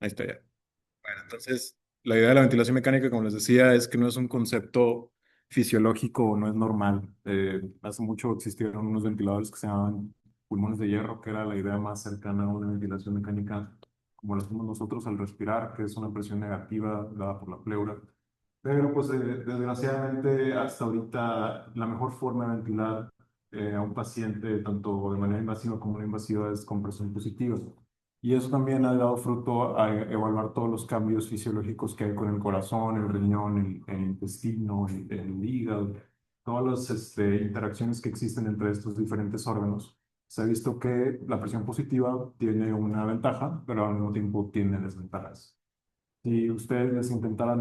Ahí está ya. Bueno, entonces, la idea de la ventilación mecánica, como les decía, es que no es un concepto fisiológico, no es normal. Hace mucho existieron unos ventiladores que se llamaban pulmones de hierro, que era la idea más cercana a una ventilación mecánica, como la hacemos nosotros al respirar, que es una presión negativa dada por la pleura. Pero, pues, desgraciadamente, hasta ahorita, la mejor forma de ventilar a un paciente, tanto de manera invasiva como no invasiva, es con presión positiva. Y eso también ha dado fruto a evaluar todos los cambios fisiológicos que hay con el corazón, el riñón, el intestino, el hígado, todas las interacciones que existen entre estos diferentes órganos. Se ha visto que la presión positiva tiene una ventaja, pero al mismo tiempo tiene desventajas. Si ustedes intentaran,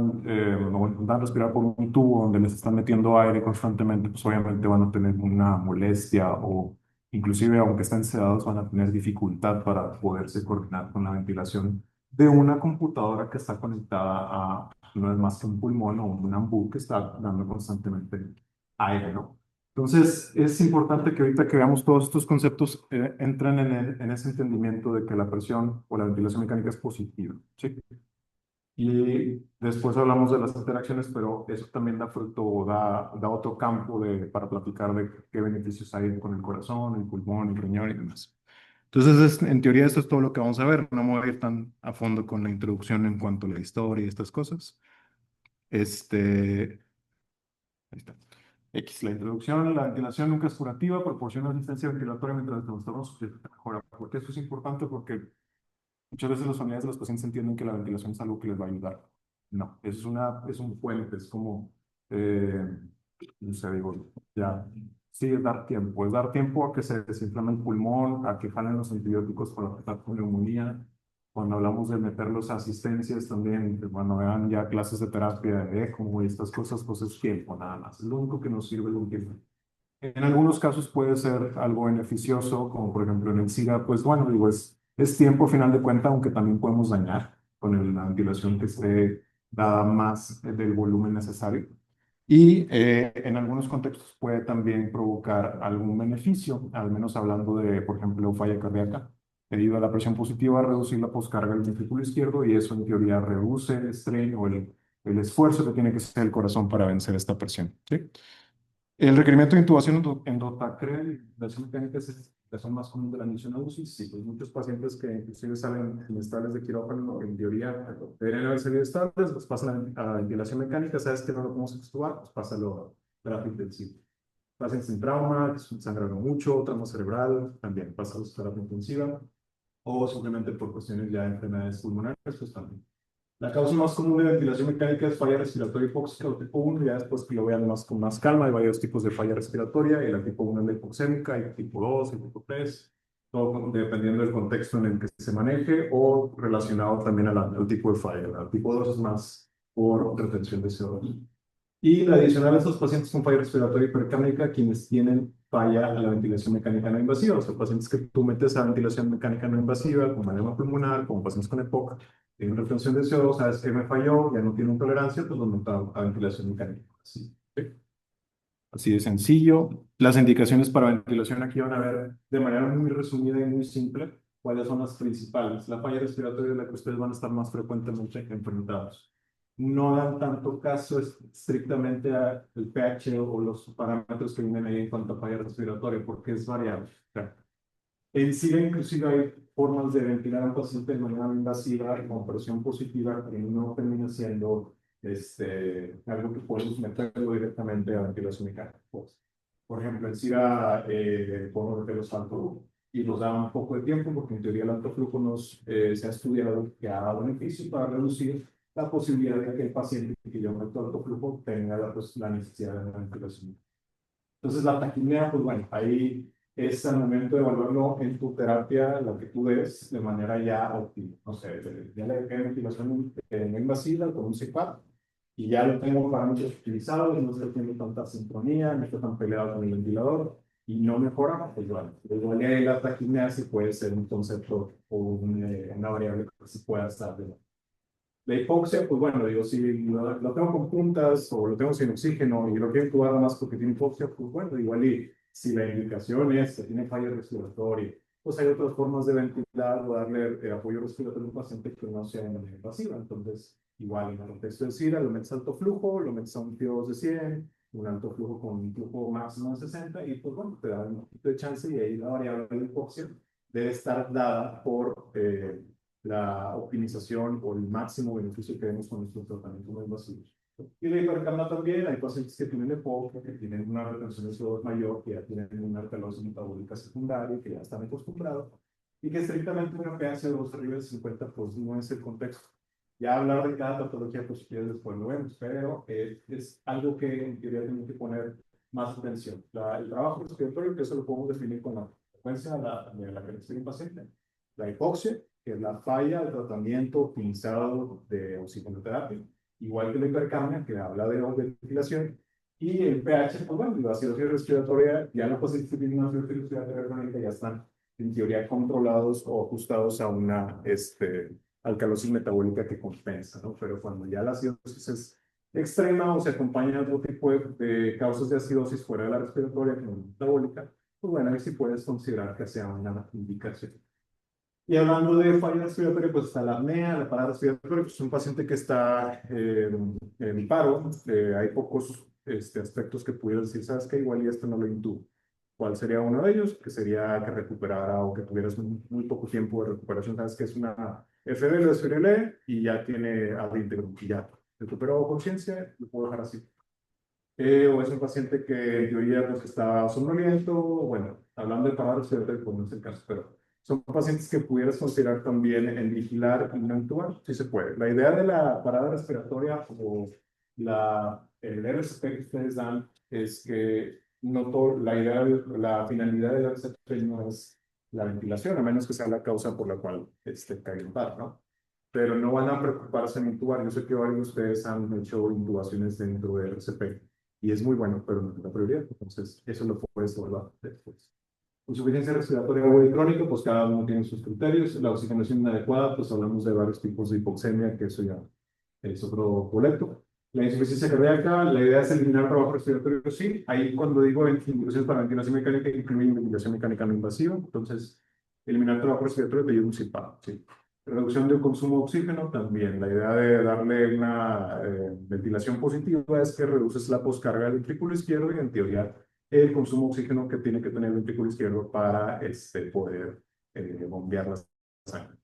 o intentan respirar por un tubo donde les están metiendo aire constantemente, pues obviamente van a tener una molestia o inclusive aunque estén sedados van a tener dificultad para poderse coordinar con la ventilación de una computadora que está conectada a no es más que un pulmón o un ambú que está dando constantemente aire, ¿no? Entonces, es importante que ahorita que veamos todos estos conceptos, entren en ese entendimiento de que la presión o la ventilación mecánica es positiva, ¿sí? Y después hablamos de las interacciones, pero eso también da fruto o da otro campo para platicar de qué beneficios hay con el corazón, el pulmón, el riñón y demás. Entonces, en teoría, esto es todo lo que vamos a ver. No me voy a ir tan a fondo con la introducción en cuanto a la historia y estas cosas. Ahí está. X, la introducción, la ventilación nunca es curativa, proporciona asistencia ventilatoria mientras el trastorno subjetivo mejora. ¿Por qué eso es importante? Porque muchas veces las familias de los pacientes entienden que la ventilación es algo que les va a ayudar. No, es un puente, es como, eh, no sé, digo, ya, sí, es dar tiempo a que se desinflame el pulmón, a que jalen los antibióticos para tratar con neumonía. Cuando hablamos de meter los asistencias también, que cuando vean ya clases de terapia de ECMO y estas cosas, pues es tiempo nada más. Es lo único que nos sirve es un tiempo. En algunos casos puede ser algo beneficioso, como por ejemplo en el SIDA, pues bueno, digo, es tiempo a final de cuenta, aunque también podemos dañar con la ventilación que esté dada más del volumen necesario. Y en algunos contextos puede también provocar algún beneficio, al menos hablando de, por ejemplo, falla cardíaca. Debido a la presión positiva, reducir la poscarga del ventrículo izquierdo y eso en teoría reduce el estrés o el esfuerzo que tiene que hacer el corazón para vencer esta presión. ¿Sí? El requerimiento de intubación endotacral y ventilación mecánica es la razón más común de la admisión a UCI. Sí, pues muchos pacientes que inclusive salen inestables de quirófano, en teoría deberían haber salido estables, pues pasan a ventilación mecánica, sabes que no lo podemos extubar, pues pásalo a terapia intensiva. Pacientes sin trauma, que sangraron mucho, trauma cerebral, también pasados a terapia intensiva, o simplemente por cuestiones ya de enfermedades pulmonares, pues también. La causa más común de ventilación mecánica es falla respiratoria hipóxica o tipo 1, ya después que lo vean más con más calma, hay varios tipos de falla respiratoria, y la tipo 1 es la hipoxémica, hay tipo 2, hay tipo 3, todo dependiendo del contexto en el que se maneje o relacionado también al tipo de falla. La tipo 2 es más por retención de CO2. Y la adicional a estos pacientes con falla respiratoria hipercánica, quienes tienen falla a la ventilación mecánica no invasiva, o sea, pacientes que tú metes a ventilación mecánica no invasiva, como edema pulmonar, como pacientes con EPOC, tienen retención de CO2, sabes que me falló, ya no tienen tolerancia, pues los meto a ventilación mecánica. Así, ¿sí? Así de sencillo. Las indicaciones para ventilación aquí van a ver de manera muy resumida y muy simple cuáles son las principales. La falla respiratoria es la que ustedes van a estar más frecuentemente enfrentados. No dan tanto caso estrictamente al pH o los parámetros que vienen ahí en cuanto a falla respiratoria, porque es variable. O sea, en sí, inclusive hay formas de ventilar a un paciente de manera no invasiva con presión positiva que no termina siendo algo que podemos meterlo directamente a ventilación mecánica. Pues, por ejemplo, en SIDA podemos meterlo alto y nos da un poco de tiempo porque en teoría el alto flujo se ha estudiado que ha dado beneficio para reducir la posibilidad de que el paciente que yo meto alto flujo tenga la necesidad de una ventilación. Entonces, la taquimia, pues bueno, ahí es al momento de evaluarlo en tu terapia, lo que tú des de manera ya óptima. No sé, ya le dejé ventilación no invasiva con un CPAP y ya lo tengo parámetros utilizados, no estoy teniendo tanta sincronía, no estoy tan peleado con el ventilador y no mejora, pues bueno, igual ahí la taquimia sí puede ser un concepto o una variable que sí pueda estar de la hipoxia, pues bueno, digo, si lo tengo con puntas o lo tengo sin oxígeno y lo quiero intubar más porque tiene hipoxia, pues bueno, igual y si la indicación es que tiene falla respiratoria pues hay otras formas de ventilar o darle apoyo respiratorio a un paciente que no sea de manera invasiva. Entonces, igual en el contexto de SIRA, lo metes a alto flujo, lo metes a un PO2 de 100, un alto flujo con un flujo máximo de 60, y pues bueno, te da un poquito de chance, y ahí la variable de hipoxia debe estar dada por la optimización o el máximo beneficio que vemos con nuestros tratamientos no invasivos. Y la hipercapnia también, hay pacientes que tienen EPOC, que tienen una retención de CO2 mayor, que ya tienen una alcalosis metabólica secundaria, que ya están acostumbrados, y que estrictamente una pH de 2 arriba de 50, pues no es el contexto. Ya hablar de cada patología, pues si quieres después lo vemos, pero es algo que en teoría tenemos que poner más atención. El trabajo respiratorio, que eso lo podemos definir con la frecuencia de la que recibe el paciente. La hipoxia, que es la falla del tratamiento optimizado de oxigenoterapia, igual que la hipercapnia, que habla de ventilación, y el pH, pues bueno, la acidosis respiratoria, ya los pacientes que tienen una acidosis respiratoria crónica ya están en teoría controlados o ajustados a una alcalosis metabólica que compensa, ¿no? Pero cuando ya la acidosis es extrema o se acompaña de otro tipo de causas de acidosis fuera de la respiratoria, como la metabólica, pues bueno, ahí sí puedes considerar que sea una indicación. Y hablando de falla respiratoria, pues está la apnea, la parada respiratoria, pues es un paciente que está en paro. Hay pocos aspectos que pudiera decir, ¿sabes qué? Igual y esto no lo intubo. ¿Cuál sería uno de ellos? Que sería que recuperara o que tuvieras muy poco tiempo de recuperación. ¿Sabes que es una FBL o SFRL y ya tiene ad íntegro y ya recuperó conciencia? Lo puedo dejar así. O es un paciente que en teoría pues, está somnoliento. Bueno, hablando de parada respiratoria, pues no es el caso, pero son pacientes que pudieras considerar también en vigilar y no intubar. Sí se puede. La idea de la parada respiratoria o el RCP que ustedes dan es que no todo, la finalidad del RCP no es la ventilación, a menos que sea la causa por la cual caiga el paro, ¿no? Pero no van a preocuparse en intubar. Yo sé que varios de ustedes han hecho intubaciones dentro del RCP y es muy bueno, pero no es la prioridad. Entonces, eso lo puedes evaluar después. Insuficiencia respiratoria aguda y crónica, pues cada uno tiene sus criterios. La oxigenación inadecuada, pues hablamos de varios tipos de hipoxemia, que eso ya es otro boleto. La insuficiencia cardíaca, la idea es eliminar trabajo respiratorio, sí. Ahí cuando digo indicaciones para ventilación mecánica, incluye ventilación mecánica no invasiva. Entonces, eliminar trabajo respiratorio te lleva un CPAP, sí. Reducción del consumo de oxígeno también. La idea de darle una ventilación positiva es que reduces la poscarga del ventrículo izquierdo y en teoría el consumo de oxígeno que tiene que tener el ventrículo izquierdo para poder bombear la sangre.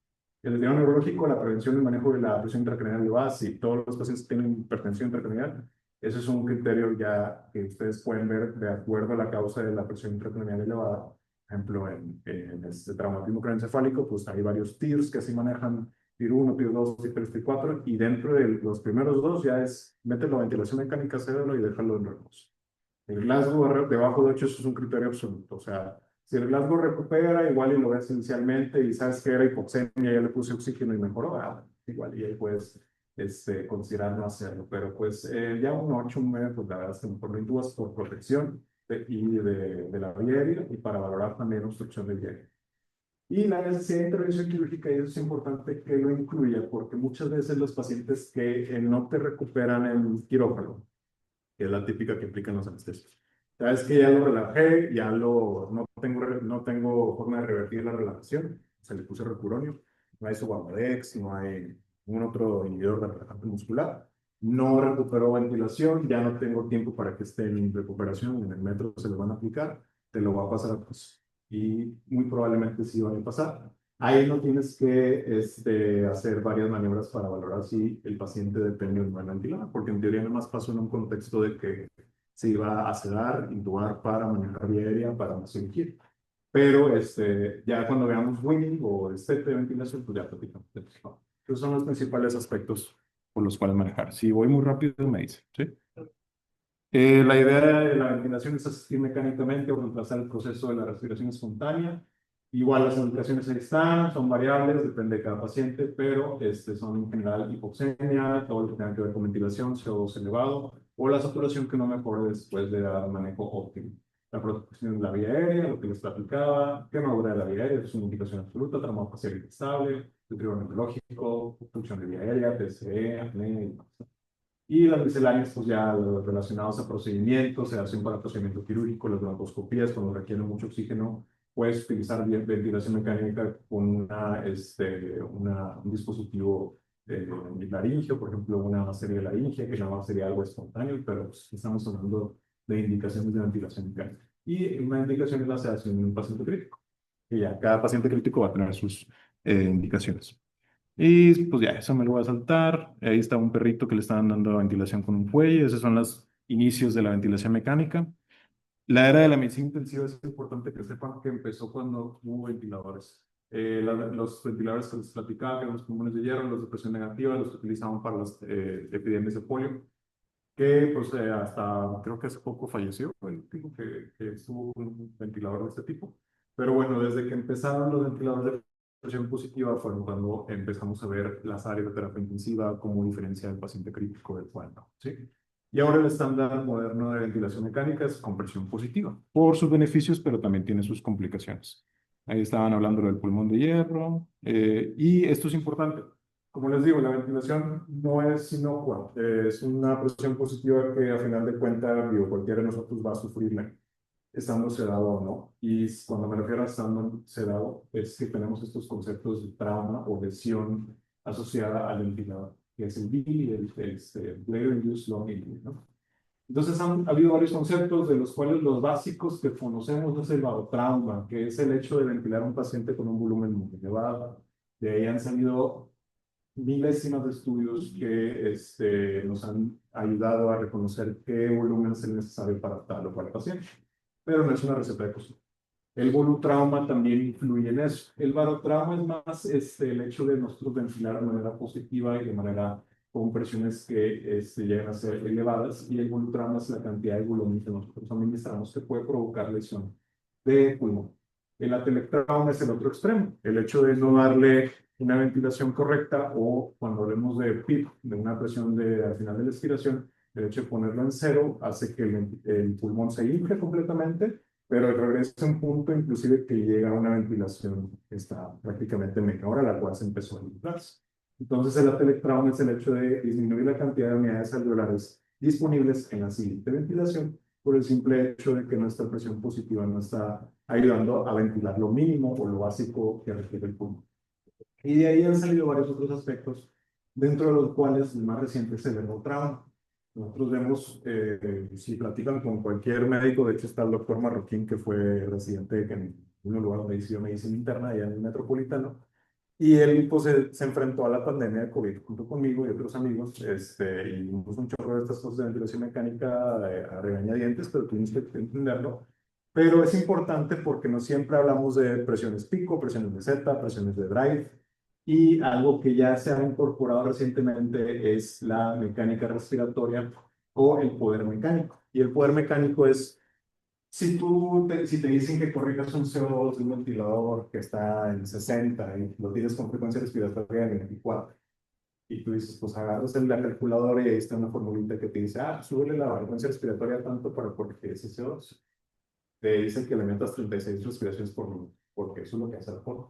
El deterioro neurológico, la prevención y manejo de la presión intracraneal elevada, si todos los pacientes tienen hipertensión intracraneal, eso es un criterio ya que ustedes pueden ver de acuerdo a la causa de la presión intracraneal elevada. Por ejemplo, en este traumatismo craneoencefálico, pues hay varios TIRs que así manejan TIR 1, TIR 2, TIR 3, TIR 4, y dentro de los primeros dos ya es meter la ventilación mecánica, cédelo y déjalo en reposo. El Glasgow debajo de 8 eso es un criterio absoluto. O sea, si el Glasgow recupera, igual y lo ves inicialmente y sabes que era hipoxemia, ya le puse oxígeno y mejoró, igual y ahí puedes considerar no hacerlo. Pero pues ya un 8, un 9, pues la verdad es que mejor lo intubas por protección de la vía aérea y para valorar también obstrucción de vía aérea. Y la necesidad de intervención quirúrgica, y eso es importante que lo incluya, porque muchas veces los pacientes que no te recuperan en quirófano, que es la típica que implican los anestesios. Sabes que ya lo relajé, no tengo forma de revertir la relajación, se le puse recuronio, no hay Subamodex, no hay ningún otro inhibidor de relajante muscular, no recuperó ventilación, ya no tengo tiempo para que esté en recuperación, en el metro se lo van a aplicar, te lo va a pasar a pues, y muy probablemente sí van a pasar. Ahí no tienes que hacer varias maniobras para valorar si el paciente depende de una ventilador, porque en teoría nada más pasó en un contexto de que se iba a sedar, intubar para manejar vía aérea, para no cirugía. Pero ya cuando veamos winning o de ventilación, pues ya platicamos. Esos son los principales aspectos por los cuales manejar. Si voy muy rápido, me dice, ¿sí? La idea de la ventilación es asistir mecánicamente o reemplazar el proceso de la respiración espontánea. Igual las indicaciones ahí están, son variables, depende de cada paciente, pero son en general hipoxemia, todo lo que tenga que ver con ventilación, CO2 elevado, o la saturación que no mejore después de dar manejo óptimo. La protección de la vía aérea, lo que les platicaba, quemadura de la vía aérea, es una indicación absoluta, trauma facial inestable, deterioro neurológico, obstrucción de vía aérea, TCE, apnea y demás. Y las misceláneas, pues ya relacionados a procedimientos, sedación para procedimiento quirúrgico, las broncoescopías cuando requieren mucho oxígeno puedes utilizar ventilación mecánica con un dispositivo laríngeo, por ejemplo, una mascarilla laríngea, que nada más sería algo espontáneo, pero pues, estamos hablando de indicaciones de ventilación mecánica. Y una indicación es la sedación en un paciente crítico, que ya cada paciente crítico va a tener sus indicaciones. Y pues ya, eso me lo voy a saltar. Ahí está un perrito que le estaban dando ventilación con un fuelle. Esos son los inicios de la ventilación mecánica. La era de la medicina intensiva es importante que sepan que empezó cuando hubo ventiladores. Los ventiladores que les platicaba, que eran los pulmones de hierro, los de presión negativa, los que utilizaban para las epidemias de polio, que pues hasta creo que hace poco falleció el tipo que estuvo un ventilador de este tipo. Pero bueno, desde que empezaron los ventiladores de presión positiva fueron cuando empezamos a ver las áreas de terapia intensiva como diferencia del paciente crítico del cual no, ¿sí? Y ahora el estándar moderno de ventilación mecánica es con presión positiva, por sus beneficios, pero también tiene sus complicaciones. Ahí estaban hablando del pulmón de hierro, y esto es importante. Como les digo, la ventilación no es inocua, es una presión positiva que a final de cuentas, digo, cualquiera de nosotros va a sufrirla, estando sedado o no. Y cuando me refiero a estando sedado, es que tenemos estos conceptos de trauma o lesión asociada al ventilador, que es el BILI, Bladder Induced Lung Injury, ¿no? Entonces ha habido varios conceptos, de los cuales los básicos que conocemos es el barotrauma, que es el hecho de ventilar a un paciente con un volumen muy elevado. De ahí han salido milésimas de estudios que nos han ayudado a reconocer qué volumen es el necesario para tal o cual paciente, pero no es una receta de cocina. El volutrauma también influye en eso. El barotrauma es más el hecho de nosotros ventilar de manera positiva y de manera con presiones que llegan a ser elevadas, y el volutrauma es la cantidad de volumen que nosotros administramos que puede provocar lesión de pulmón. El atelectrauma es el otro extremo, el hecho de no darle una ventilación correcta, o cuando hablemos de PIP, de una presión al final de la expiración, el hecho de ponerlo en cero hace que el pulmón se infle completamente, pero regresa a un punto inclusive que llega a una ventilación que está prácticamente menor a la cual se empezó a inflarse. Entonces el atelectrauma es el hecho de disminuir la cantidad de unidades alveolares disponibles en la siguiente ventilación, por el simple hecho de que nuestra presión positiva no está ayudando a ventilar lo mínimo o lo básico que requiere el pulmón. Y de ahí han salido varios otros aspectos, dentro de los cuales el más reciente es el neurotrauma. Nosotros vemos, si platican con cualquier médico, de hecho está el doctor Marroquín, que fue residente en un lugar donde hizo medicina interna, allá en el Metropolitano, y él pues, se enfrentó a la pandemia de COVID junto conmigo y otros amigos, y vimos un chorro de estas cosas de ventilación mecánica a regañadientes, pero tuvimos que entenderlo. Pero es importante porque no siempre hablamos de presiones pico, presiones de Z, presiones de drive, y algo que ya se ha incorporado recientemente es la mecánica respiratoria o el poder mecánico. Y el poder mecánico es, si te dicen que corrijas un CO2 de un ventilador que está en 60 y lo tienes con frecuencia respiratoria de 24, y tú dices, pues agarras la calculadora y ahí está una formulita que te dice, súbele la frecuencia respiratoria tanto para corregir ese CO2. Te dice que le metas 36 respiraciones por minuto, porque eso es lo que hace el forma.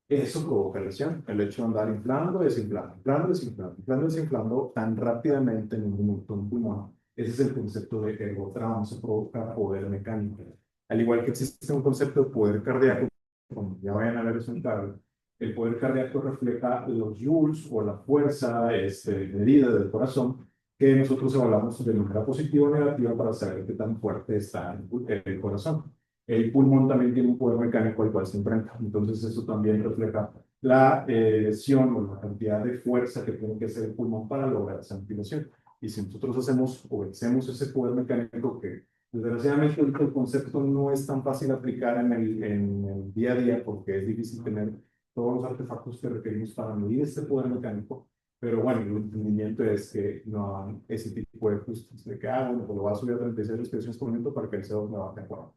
Eso provoca lesión. El hecho de andar inflando, desinflando, inflando, desinflando, inflando, desinflando tan rápidamente en un minuto en un pulmón. Ese es el concepto de ergotrauma, se provoca poder mecánico. Al igual que existe un concepto de poder cardíaco, como ya vayan a ver eso en tabla, el poder cardíaco refleja los joules o la fuerza medida del corazón, que nosotros evaluamos de manera positiva o negativa para saber qué tan fuerte está el corazón. El pulmón también tiene un poder mecánico al cual se enfrenta. Entonces, eso también refleja la lesión o la cantidad de fuerza que tiene que hacer el pulmón para lograr esa ventilación. Y si nosotros hacemos o vencemos ese poder mecánico, que desgraciadamente el concepto no es tan fácil aplicar en el día a día, porque es difícil tener todos los artefactos que requerimos para medir este poder mecánico. Pero bueno, el entendimiento es que no ese tipo de ajustes, de que, bueno, pues lo va a subir a 36 respiraciones por minuto para que el CO2 me baje a 4.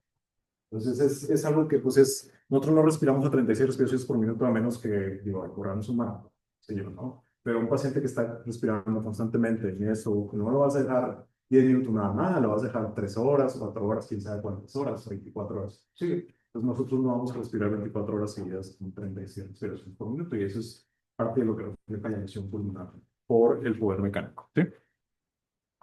Entonces es algo que pues nosotros no respiramos a 36 respiraciones por minuto a menos que, digo, corramos un maratón, sí, ¿no? Pero un paciente que está respirando constantemente en eso, no lo vas a dejar 10 minutos nada más, lo vas a dejar 3 horas, 4 horas, quién sabe cuántas horas, 24 horas. Sí, entonces nosotros no vamos a respirar 24 horas seguidas con 36 respiraciones por minuto, y eso es parte de lo que refleja la lesión pulmonar por el poder mecánico, ¿sí?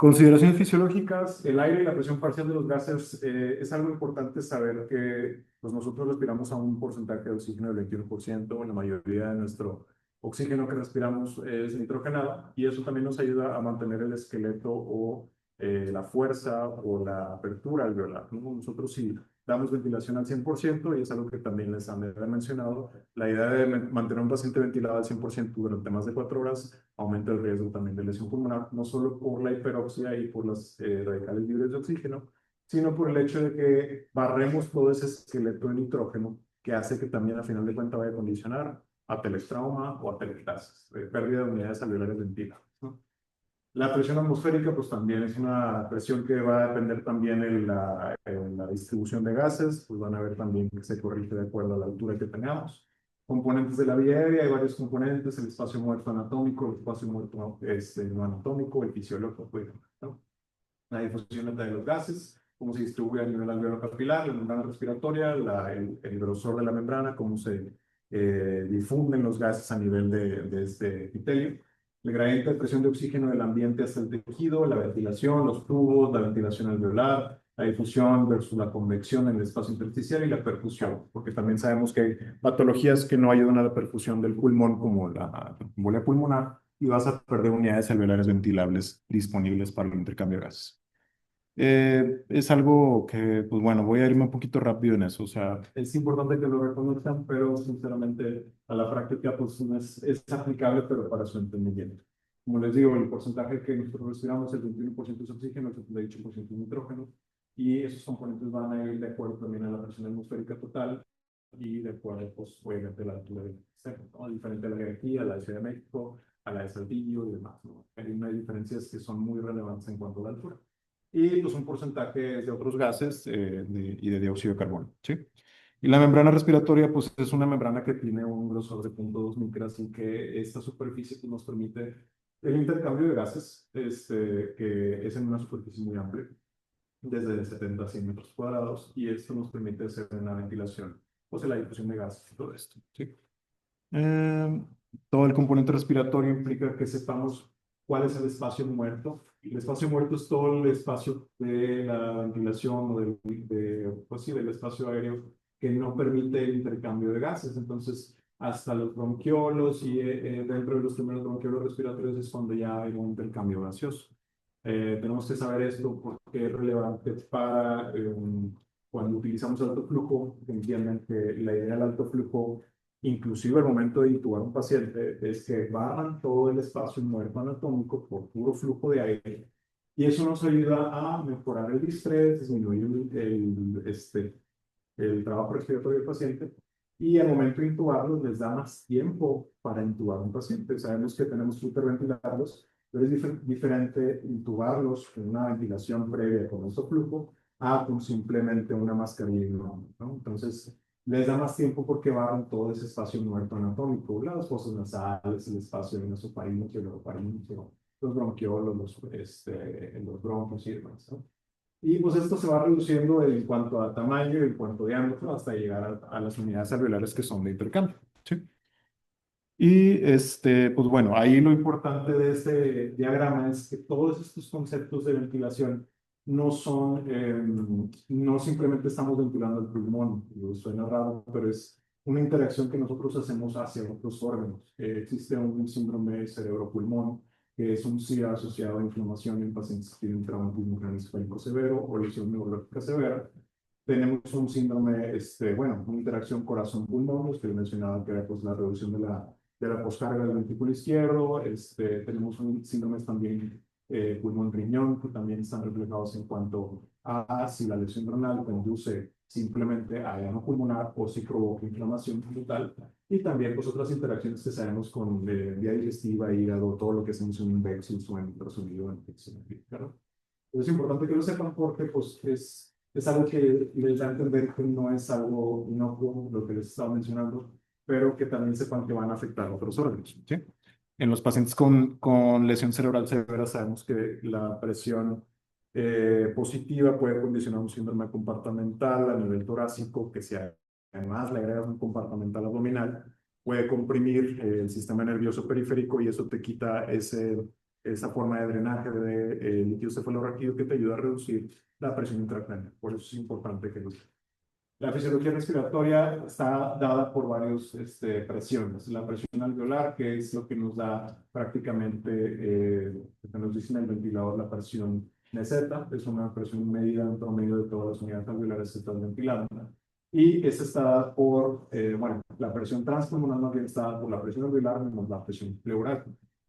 Consideraciones fisiológicas, el aire y la presión parcial de los gases, es algo importante saber que pues nosotros respiramos a un porcentaje de oxígeno del 21%, la mayoría de nuestro oxígeno que respiramos es nitrogenado y eso también nos ayuda a mantener el esqueleto o la fuerza o la apertura alveolar, ¿no? Nosotros si damos ventilación al 100% y es algo que también les han mencionado, la idea de mantener a un paciente ventilado al 100% durante más de 4 horas aumenta el riesgo también de lesión pulmonar, no solo por la hiperoxia y por los radicales libres de oxígeno, sino por el hecho de que barremos todo ese esqueleto de nitrógeno que hace que también a final de cuentas vaya a condicionar a telestrauma o a telestasis, pérdida de unidades alveolares ventiladas, ¿no? La presión atmosférica, pues también es una presión que va a depender también en la distribución de gases, pues van a ver también que se corrige de acuerdo a la altura que tengamos. Componentes de la vía aérea, hay varios componentes, el espacio muerto anatómico, el espacio muerto no anatómico, el fisiológico, ¿no? La difusión de los gases, cómo se distribuye a nivel alveolo capilar, la membrana respiratoria, el grosor de la membrana, cómo se difunden los gases a nivel de este epitelio, el gradiente de presión de oxígeno del ambiente hasta el tejido, la ventilación, los tubos, la ventilación alveolar, la difusión versus la convección en el espacio intersticial y la perfusión, porque también sabemos que hay patologías que no ayudan a la perfusión del pulmón, como la embolia pulmonar, y vas a perder unidades alveolares ventilables disponibles para el intercambio de gases. Es algo que, pues bueno, voy a irme un poquito rápido en eso. O sea, es importante que lo reconozcan, pero sinceramente a la práctica pues no es aplicable, pero para su entendimiento. Como les digo, el porcentaje que nosotros respiramos, el 21% es oxígeno, el 78% es nitrógeno, y esos componentes van a ir de acuerdo también a la presión atmosférica total y de acuerdo, pues, obviamente, a la altura del cerro, ¿no? Diferente a la de aquí, a la de Ciudad de México, a la de Saltillo y demás, ¿no? Hay unas diferencias que son muy relevantes en cuanto a la altura y pues un porcentaje de otros gases y de dióxido de carbono, ¿sí? Y la membrana respiratoria, pues es una membrana que tiene un grosor de 0.2 micras y que esta superficie pues, nos permite el intercambio de gases, que es en una superficie muy amplia, desde 70 a 100 metros cuadrados, y esto nos permite hacer una ventilación, pues la difusión de gases y todo esto, ¿sí? Eh, Todo el componente respiratorio implica que sepamos cuál es el espacio muerto. El espacio muerto es todo el espacio de la ventilación o pues sí, del espacio aéreo que no permite el intercambio de gases. Entonces, hasta los bronquiolos y dentro de los primeros bronquiolos respiratorios es cuando ya hay un intercambio gaseoso. Tenemos que saber esto porque es relevante para cuando utilizamos alto flujo, que entiendan que la idea del alto flujo inclusive al momento de intubar a un paciente, es que barran todo el espacio muerto anatómico por puro flujo de aire. Y eso nos ayuda a mejorar el distrés, disminuir el trabajo respiratorio del paciente. Y al momento de intubarlos, les da más tiempo para intubar a un paciente. Sabemos que tenemos que hiperventilarlos, pero es diferente intubarlos con una ventilación previa con alto flujo a con simplemente una mascarilla, ¿no? Entonces, les da más tiempo porque barran todo ese espacio muerto anatómico, las fosas nasales, el espacio nasofaríngeo, el orofaríngeo, los bronquiolos, los bronquios y demás, ¿no? Y pues esto se va reduciendo en cuanto a tamaño y en cuanto a diámetro hasta llegar a las unidades alveolares que son de intercambio, ¿sí? Y pues bueno, ahí lo importante de este diagrama es que todos estos conceptos de ventilación no son, no simplemente estamos ventilando el pulmón, suena raro, pero es una interacción que nosotros hacemos hacia otros órganos. Existe un síndrome cerebro-pulmón, que es un SIDA asociado a inflamación en pacientes que tienen traumatismo craneoencefálico severo o lesión neurológica severa. Tenemos un síndrome, bueno, una interacción corazón-pulmón, los que mencionaba que era pues, la reducción de la poscarga del ventrículo izquierdo. Tenemos un síndromes también pulmón-riñón, que también están reflejados en cuanto a si la lesión renal conduce simplemente a edema pulmonar o si provoca inflamación total. Y también pues, otras interacciones que sabemos con vía digestiva, hígado, todo lo que es un invexus o en ultrasonido, infección, ¿no? Es importante que lo sepan porque pues, es algo que les da a entender que no es algo inocuo, lo que les estaba mencionando, pero que también sepan que van a afectar a otros órganos, ¿sí? En los pacientes con lesión cerebral severa sabemos que la presión positiva puede condicionar un síndrome compartimental a nivel torácico, que si además le agregas un compartimental abdominal, puede comprimir el sistema nervioso periférico y eso te quita ese esa forma de drenaje de líquido cefalorraquídeo que te ayuda a reducir la presión intracraneal. Por eso es importante que lo uses. La fisiología respiratoria está dada por varias presiones. La presión alveolar, que es lo que nos da prácticamente, que nos dice en el ventilador, la presión meseta, es una presión medida en promedio de todas las unidades alveolares que están ventilando. Y esa está dada por, bueno, la presión transpulmonar más bien está dada por la presión alveolar menos la presión pleural.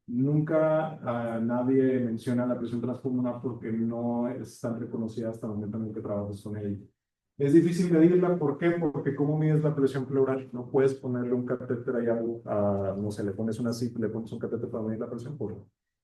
Nunca nadie menciona la presión transpulmonar porque no es tan reconocida hasta el momento en el que trabajas con ella. Es difícil medirla, ¿por qué? Porque ¿cómo mides la presión pleural? No puedes ponerle un catéter ahí, no sé, le pones una CIP, le pones un catéter para medir la presión, pues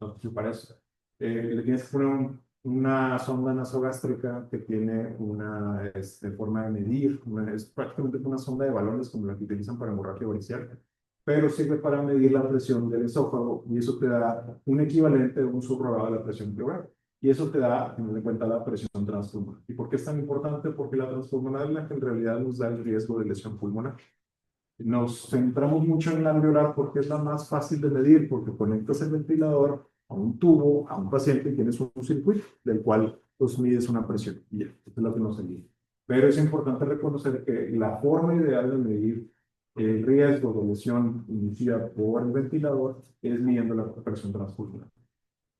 no te para eso. Le tienes que poner una sonda nasogástrica que tiene una forma de medir, es prácticamente una sonda de balones como la que utilizan para hemorragia variceal, pero sirve para medir la presión del esófago y eso te da un equivalente de un subrogado de la presión pleural. Y eso te da, teniendo en cuenta la presión transpulmonar. ¿Y por qué es tan importante? Porque la transpulmonar es la que en realidad nos da el riesgo de lesión pulmonar. Nos centramos mucho en la alveolar porque es la más fácil de medir, porque conectas el ventilador a un tubo, a un paciente y tienes un circuito del cual pues mides una presión. Y ya, eso es lo que nos ayuda. Pero es importante reconocer que la forma ideal de medir el riesgo de lesión inducida por el ventilador es midiendo la presión transpulmonar.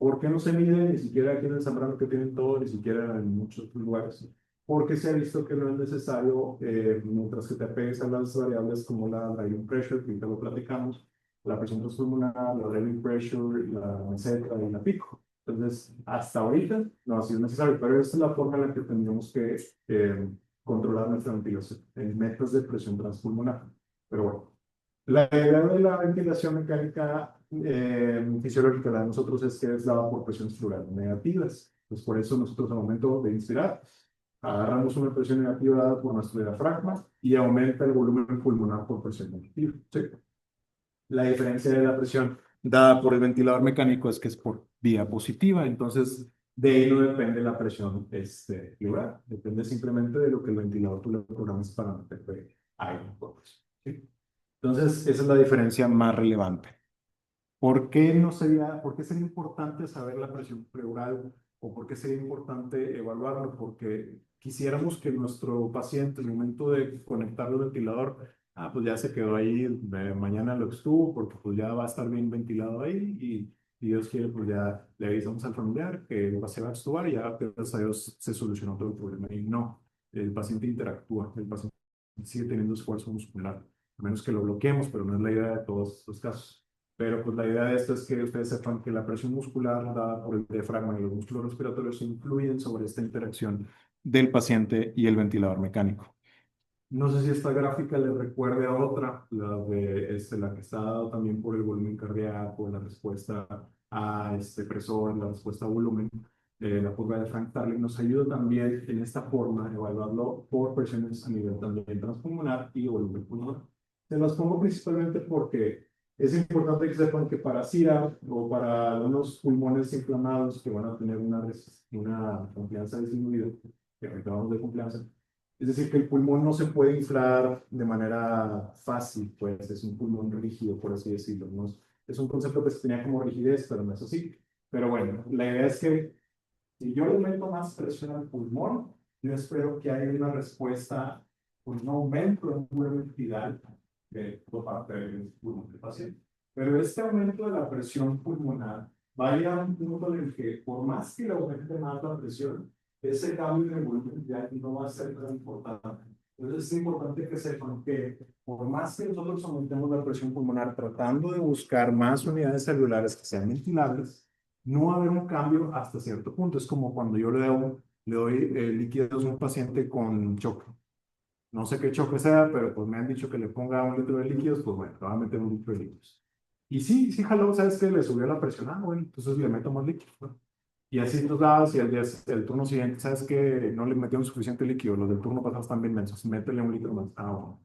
¿Por qué no se mide ni siquiera aquí en el Zambrano que tienen todo, ni siquiera en muchos lugares? Porque se ha visto que no es necesario, mientras que te apegues a las variables como la driving pressure, que ya lo platicamos, la presión transpulmonar, la driving pressure, la meseta y la pico. Entonces, hasta ahorita no ha sido necesario, pero esta es la forma en la que tendríamos que controlar nuestra ventilación, en metas de presión transpulmonar. Pero bueno. La idea de la ventilación mecánica fisiológica de nosotros es que es dada por presiones pleurales negativas. Pues por eso nosotros al momento de inspirar, agarramos una presión negativa dada por nuestro diafragma y aumenta el volumen pulmonar por presión negativa. ¿Sí? La diferencia de la presión dada por el ventilador mecánico es que es por vía positiva, entonces de ahí no depende la presión pleural, depende simplemente de lo que el ventilador tú le programas para meter aire por presión. ¿Sí? Entonces, esa es la diferencia más relevante. ¿Por qué sería importante saber la presión pleural o por qué sería importante evaluarlo? Porque quisiéramos que nuestro paciente, en el momento de conectarlo al ventilador, pues ya se quedó ahí, mañana lo extuvo porque pues ya va a estar bien ventilado ahí y Dios quiere, pues ya le avisamos al familiar que se va a extubar y ya, gracias a Dios, se solucionó todo el problema. Y no, el paciente interactúa, el paciente sigue teniendo esfuerzo muscular, a menos que lo bloqueemos, pero no es la idea de todos estos casos. Pero pues la idea de esto es que ustedes sepan que la presión muscular dada por el diafragma y los músculos respiratorios influyen sobre esta interacción del paciente y el ventilador mecánico. No sé si esta gráfica le recuerde a otra, la que está dada también por el volumen cardíaco, la respuesta a presor, la respuesta a volumen. La curva de Frank Tarling nos ayuda también en esta forma de evaluarlo por presiones a nivel también transpulmonar y volumen pulmonar. Se las pongo principalmente porque es importante que sepan que para SIRA o para unos pulmones inflamados que van a tener una confianza disminuida, que ahorita vamos de confianza, es decir, que el pulmón no se puede inflar de manera fácil, pues es un pulmón rígido, por así decirlo. ¿No? Es un concepto que se tenía como rigidez, pero no es así. Pero bueno, la idea es que si yo le meto más presión al pulmón, yo espero que haya una respuesta, un aumento en volumen vital por parte del pulmón del paciente. Pero este aumento de la presión pulmonar va a llegar a un punto en el que, por más que le aumente más la presión, ese cambio de volumen vital no va a ser tan importante. Entonces es importante que sepan que, por más que nosotros aumentemos la presión pulmonar tratando de buscar más unidades celulares que sean ventilables, no va a haber un cambio hasta cierto punto. Es como cuando yo le doy líquidos a un paciente con choque. No sé qué choque sea, pero pues me han dicho que le ponga 1 litro de líquidos, pues bueno, le voy a meter 1 litro de líquidos. Y sí, sí, jaló, ¿sabes qué? Le subió la presión, bueno, entonces le meto más líquidos, ¿no? Y así nos dados, y el turno siguiente, ¿sabes qué? No le metieron suficiente líquido, los del turno pasado están bien mensos, métele 1 litro más. Bueno.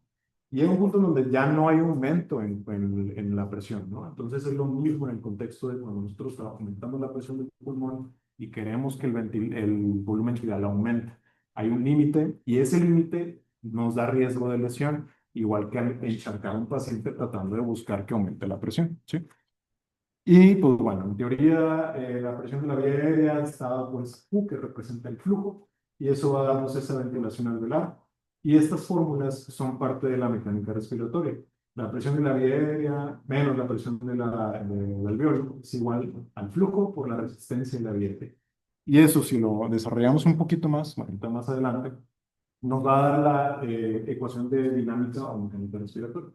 Y hay un punto donde ya no hay aumento en la presión, ¿no? Entonces es lo mismo en el contexto de cuando nosotros estamos aumentando la presión del pulmón y queremos que el volumen vital aumente. Hay un límite y ese límite nos da riesgo de lesión, igual que al encharcar a un paciente tratando de buscar que aumente la presión, ¿sí? Y pues bueno, en teoría la presión de la vía aérea está pues Q, que representa el flujo, y eso va a darnos esa ventilación alveolar. Y estas fórmulas son parte de la mecánica respiratoria. La presión de la vía aérea menos la presión del alveolo es igual al flujo por la resistencia de la vía aérea. Y eso, si lo desarrollamos un poquito más, ahorita más adelante, nos va a dar la ecuación de dinámica o mecánica respiratoria.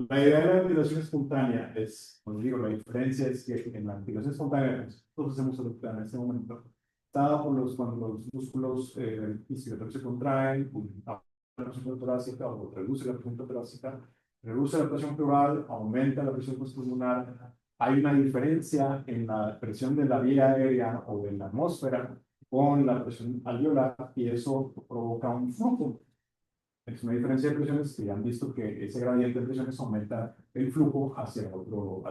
La idea de la ventilación espontánea es, como digo, la diferencia es que en la ventilación espontánea, nosotros hacemos ahorita en este momento, está por cuando los músculos respiratorios se contraen, la presión torácica o reduce la presión torácica, reduce la presión pleural, aumenta la presión postpulmonar. Hay una diferencia en la presión de la vía aérea o de la atmósfera con la presión alveolar y eso provoca un flujo. Es una diferencia de presiones que ya han visto que ese gradiente de presiones aumenta el flujo hacia otro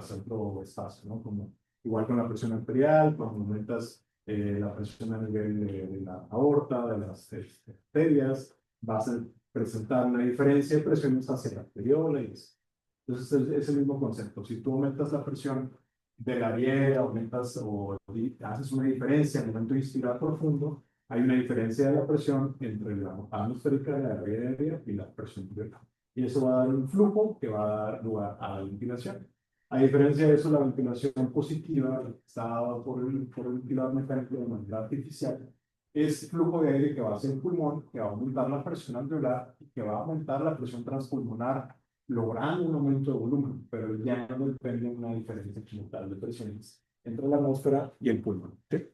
espacio, ¿no? Como, igual con la presión arterial, cuando aumentas la presión a nivel de la aorta, de las arterias, vas a presentar una diferencia de presiones hacia la arteriola y eso. Entonces es el mismo concepto. Si tú aumentas la presión de la vía, aumentas o haces una diferencia en el momento de inspirar profundo, hay una diferencia de la presión entre la atmosférica de la vía aérea y la presión directa. Y eso va a dar un flujo que va a dar lugar a la ventilación. A diferencia de eso, la ventilación positiva, que está dada por el ventilador mecánico de manera artificial, es flujo de aire que va hacia el pulmón, que va a aumentar la presión alveolar y que va a aumentar la presión transpulmonar, logrando un aumento de volumen, pero ya no depende de una diferencia como tal de presiones entre la atmósfera y el pulmón. ¿Sí?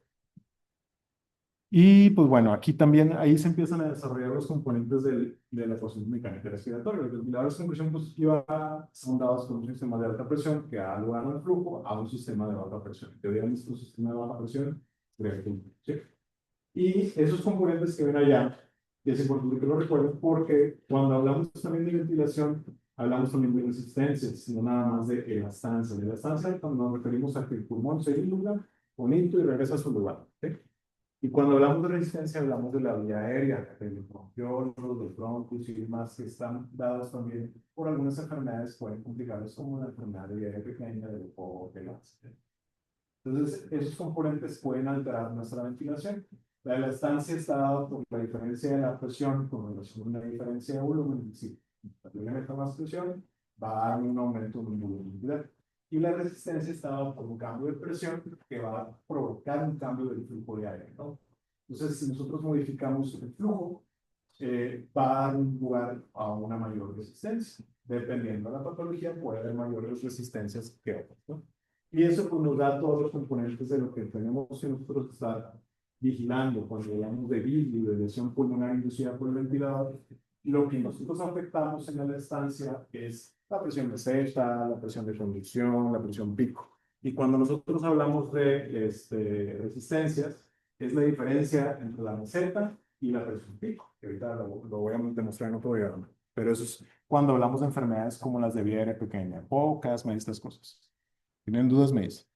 Y pues bueno, aquí también, ahí se empiezan a desarrollar los componentes de la ecuación mecánica respiratoria. Los ventiladores con presión positiva son dados con un sistema de alta presión que da lugar al flujo a un sistema de baja presión. Teoríamos que un sistema de baja presión sería el flujo, ¿sí? Y esos componentes que ven allá, es importante que lo recuerden porque cuando hablamos también de ventilación, hablamos también de resistencias, no nada más de elastancia. De elastancia, cuando nos referimos a que el pulmón se inunda, bonito y regresa a su lugar, ¿sí? Y cuando hablamos de resistencia, hablamos de la vía aérea, de los bronquiolos, los bronquios y demás que están dados también por algunas enfermedades que pueden complicarlos, como la enfermedad de vía aérea pequeña, del EPOC, del ACE. Entonces, esos componentes pueden alterar nuestra ventilación. La elastancia está dada por la diferencia de la presión con relación a una diferencia de volumen. Es decir, la meta más presión va a dar un aumento en el volumen. Y la resistencia está dada por un cambio de presión que va a provocar un cambio del flujo de aire, ¿no? Entonces, si nosotros modificamos el flujo, va a dar un lugar a una mayor resistencia. Dependiendo de la patología, puede haber mayores resistencias que otras, ¿no? Y eso pues, nos da todos los componentes de lo que tenemos que nosotros estar vigilando cuando hablamos de BID, de lesión pulmonar inducida por el ventilador. Lo que nosotros afectamos en la estancia es la presión de meseta, la presión de conducción, la presión pico. Y cuando nosotros hablamos de resistencias, es la diferencia entre la meseta y la presión pico, que ahorita lo voy a demostrar en otro diagrama. Pero eso es cuando hablamos de enfermedades como las de vía aérea pequeña, pocas, estas cosas. ¿Tienen dudas? Me dicen.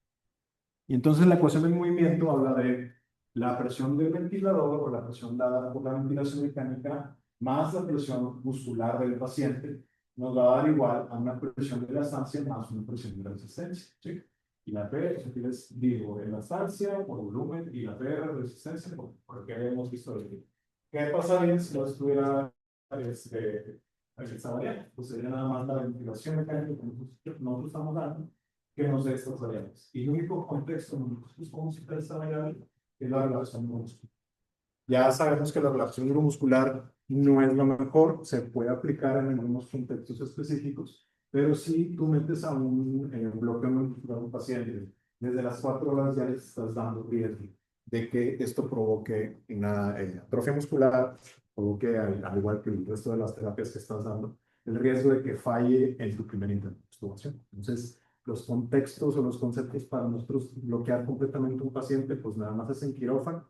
Y entonces la ecuación del movimiento habla de la presión del ventilador o la presión dada por la ventilación mecánica más la presión muscular del paciente nos va a dar igual a una presión de la estancia más una presión de resistencia, ¿sí? Y la P, aquí les digo, de la estancia por volumen y la P de resistencia porque hemos visto el. ¿Qué pasaría si no estuviera esta variable? Pues sería nada más la ventilación mecánica que nosotros estamos dando que nos dé estas variables. Y el único contexto en el que nosotros podemos citar esta variable es la relación neuromuscular. Ya sabemos que la relación neuromuscular no es lo mejor, se puede aplicar en algunos contextos específicos, pero si tú metes a un bloqueo neuromuscular a un paciente, desde las 4 horas ya le estás dando riesgo de que esto provoque una atrofia muscular, provoque, al igual que el resto de las terapias que estás dando, el riesgo de que falle en tu primer intento de extubación. Entonces, los contextos o los conceptos para nosotros bloquear completamente un paciente, pues nada más es en quirófano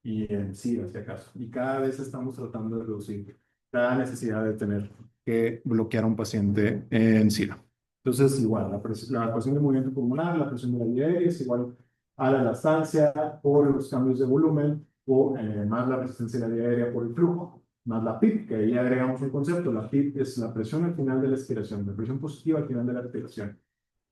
y en SIDA, si acaso. Y cada vez estamos tratando de reducir la necesidad de tener que bloquear a un paciente en SIDA. Entonces, igual, la presión de movimiento pulmonar, la presión de la vía aérea es igual a la elastancia por los cambios de volumen o más la resistencia de la vía aérea por el flujo, más la PIP, que ahí agregamos un concepto. La PIP es la presión al final de la expiración, la presión positiva al final de la expiración.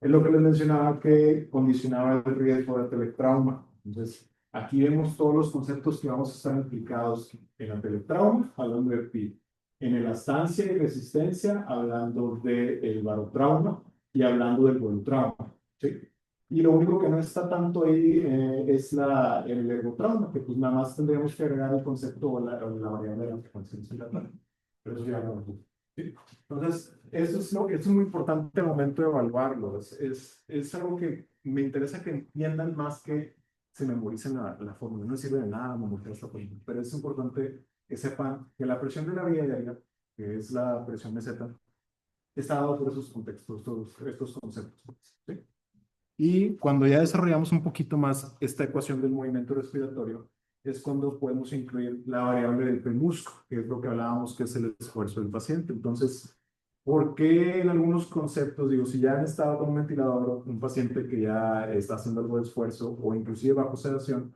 Es lo que les mencionaba que condicionaba el riesgo de teletrauma. Entonces, aquí vemos todos los conceptos que vamos a estar implicados en el teletrauma, hablando de PI. En el astancia y resistencia, hablando del barotrauma y hablando del bolotrauma. ¿Sí? Y lo único que no está tanto ahí es el ergotrauma, que pues nada más tendríamos que agregar el concepto o la variable de la frecuencia oscilatoria. Pero eso ya no. ¿Sí? Entonces, eso es muy importante al momento de evaluarlo. Es algo que me interesa que entiendan más que se memoricen la fórmula. No sirve de nada memorizar esta fórmula, pero es importante que sepan que la presión de la vía aérea, que es la presión meseta, está dado por esos contextos, estos conceptos. ¿Sí? Y cuando ya desarrollamos un poquito más esta ecuación del movimiento respiratorio, es cuando podemos incluir la variable del PMUSCO, que es lo que hablábamos, que es el esfuerzo del paciente. Entonces, ¿por qué en algunos conceptos, digo, si ya han estado con un ventilador, un paciente que ya está haciendo algo de esfuerzo o inclusive bajo sedación,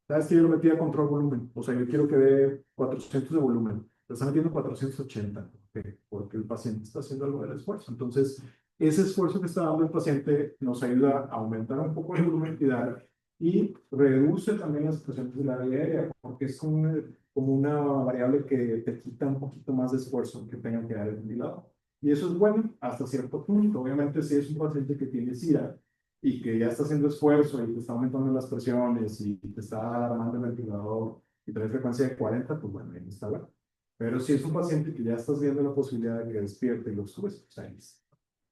sabes que yo lo metí a control volumen? O sea, yo quiero que dé 400 de volumen, pero está metiendo 480, ¿ok? Porque el paciente está haciendo algo del esfuerzo. Entonces, ese esfuerzo que está dando el paciente nos ayuda a aumentar un poco el volumen vital y reduce también las presiones de la vía aérea, porque es como una variable que te quita un poquito más de esfuerzo que tenga que dar el ventilador. Y eso es bueno hasta cierto punto. Obviamente, si es un paciente que tiene SIRA y que ya está haciendo esfuerzo y te está aumentando las presiones y te está alarmando el ventilador y trae frecuencia de 40, pues bueno, ahí está bueno. Pero si es un paciente que ya estás viendo la posibilidad de que despierte y lo subes, pues ahí está.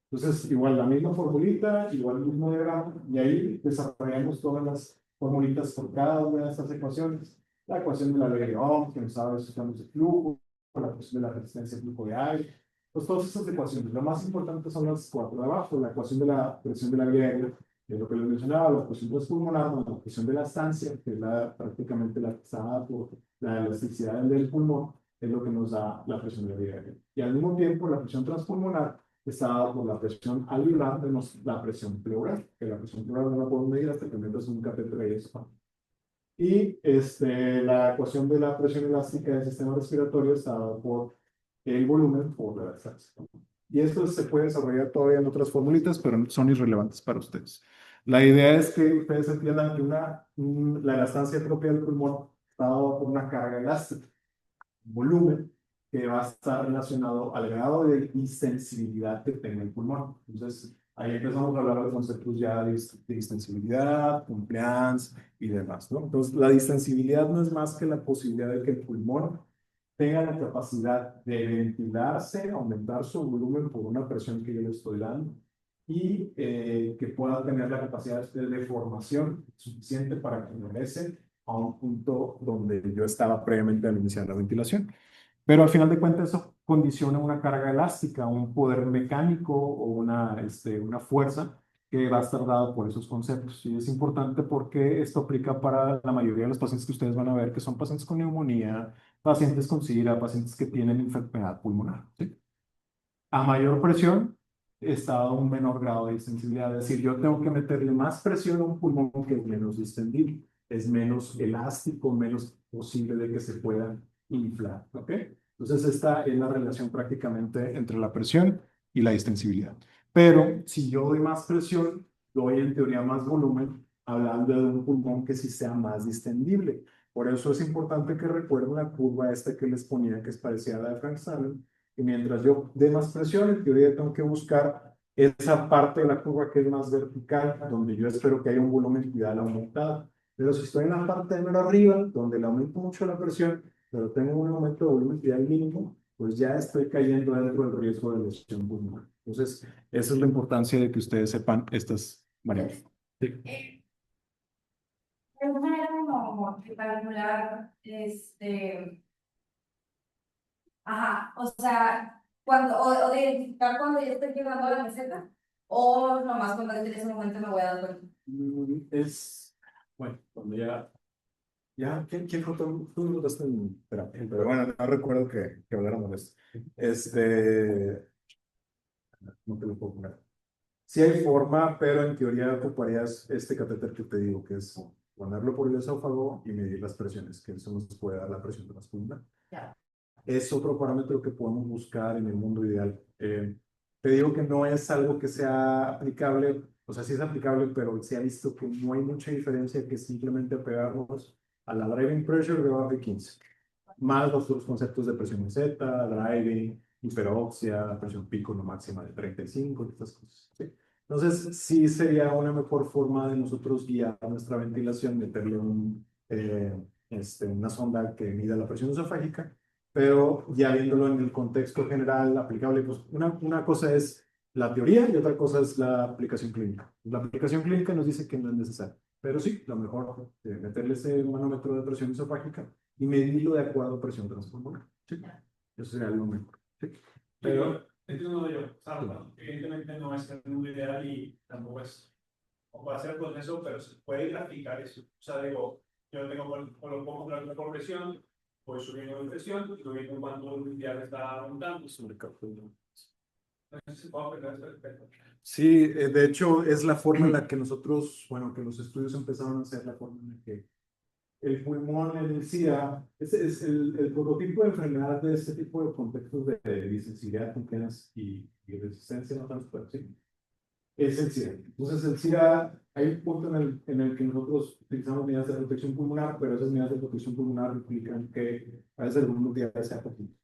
Entonces, igual la misma formulita, igual el mismo diagrama, y ahí desarrollamos todas las formulitas por cada una de estas ecuaciones. La ecuación de la ley de Ohm, que nos habla de esos cambios de flujo, la ecuación de la resistencia al flujo de aire, pues todas estas ecuaciones. Lo más importante son las cuatro de abajo, la ecuación de la presión de la vía aérea, que es lo que les mencionaba, la ecuación transpulmonar, la ecuación de la estancia, que es prácticamente la que está dada por la elasticidad del pulmón, es lo que nos da la presión de la vía aérea. Y al mismo tiempo, la presión transpulmonar está dada por la presión alveolar menos la presión pleural, que la presión pleural no la podemos medir hasta que metas un catéter y eso. Y la ecuación de la presión elástica del sistema respiratorio está dada por el volumen por la distancia. Y esto se puede desarrollar todavía en otras formulitas, pero son irrelevantes para ustedes. La idea es que ustedes entiendan que la elastancia propia del pulmón está dada por una carga elástica, un volumen que va a estar relacionado al grado de distensibilidad que tenga el pulmón. Entonces, ahí empezamos a hablar de conceptos ya de distensibilidad, compliance y demás, ¿no? Entonces, la distensibilidad no es más que la posibilidad de que el pulmón tenga la capacidad de ventilarse, aumentar su volumen por una presión que yo le estoy dando y que pueda tener la capacidad de deformación suficiente para que regrese a un punto donde yo estaba previamente al iniciar la ventilación. Pero al final de cuentas eso condiciona una carga elástica, un poder mecánico o una fuerza que va a estar dada por esos conceptos. Y es importante porque esto aplica para la mayoría de los pacientes que ustedes van a ver, que son pacientes con neumonía, pacientes con SIRA, pacientes que tienen enfermedad pulmonar. ¿Sí? A mayor presión está dado un menor grado de distensibilidad. Es decir, yo tengo que meterle más presión a un pulmón que es menos distendible, es menos elástico, menos posible de que se pueda inflar. ¿Ok? Entonces, esta es la relación prácticamente entre la presión y la distensibilidad. Pero si yo doy más presión, doy en teoría más volumen, hablando de un pulmón que sí sea más distendible. Por eso es importante que recuerden la curva esta que les ponía, que es parecida a la de Frank Stallman, y mientras yo dé más presión, en teoría tengo que buscar esa parte de la curva que es más vertical, donde yo espero que haya un volumen ideal aumentado. Pero si estoy en la parte de mero arriba, donde le aumento mucho la presión, pero tengo un aumento de volumen ideal mínimo, pues ya estoy cayendo dentro del riesgo de lesión pulmonar. Entonces, esa es la importancia de que ustedes sepan estas variables. Sí. Es una manera como de calcular, ajá, o sea, o de identificar cuando ya estoy llegando a la meseta, o nomás cuando en ese momento me voy a dar cuenta. Bueno, cuando ¿quién fue tú no estás en terapia? Pero bueno, no recuerdo que habláramos de esto. No te lo puedo poner. Sí hay forma, pero en teoría ocuparías este catéter que te digo, que es ponerlo por el esófago y medir las presiones, que eso nos puede dar la presión transpulmonar. Ya. Es otro parámetro que podemos buscar en el mundo ideal. Te digo que no es algo que sea aplicable, o sea, sí es aplicable, pero se ha visto que no hay mucha diferencia que simplemente pegarnos a la driving pressure debajo de 15, más los otros conceptos de presión meseta, driving, hiperoxia, presión pico no máxima de 35, estas cosas. ¿Sí? Entonces, sí sería una mejor forma de nosotros guiar nuestra ventilación, meterle una sonda que mida la presión esofágica, pero ya viéndolo en el contexto general aplicable, pues una cosa es la teoría y otra cosa es la aplicación clínica. La aplicación clínica nos dice que no es necesario, pero sí, lo mejor es meterle ese manómetro de presión esofágica y medirlo de acuerdo a presión transpulmonar. Sí, eso sería lo mejor. Sí. Pero entiendo yo, o sea, bueno, evidentemente no es el mundo ideal y tampoco es, o puede hacer el proceso, pero se puede graficar eso. O sea, digo, yo tengo lo pongo por presión, voy subiendo la presión, y voy viendo cuánto ya le está aumentando. No sé si se puede aprender este respecto. Sí, de hecho es la forma en la que nosotros, bueno, que los estudios empezaron a hacer, la forma en la que el pulmón en el SIDA es el prototipo de enfermedad de este tipo de contextos de bisensibilidad complejas y resistencia no tan sí, es el SIDA. Entonces el SIDA, hay un punto en el que nosotros utilizamos medidas de protección pulmonar, pero esas medidas de protección pulmonar implican que a veces algunos días sea poquito.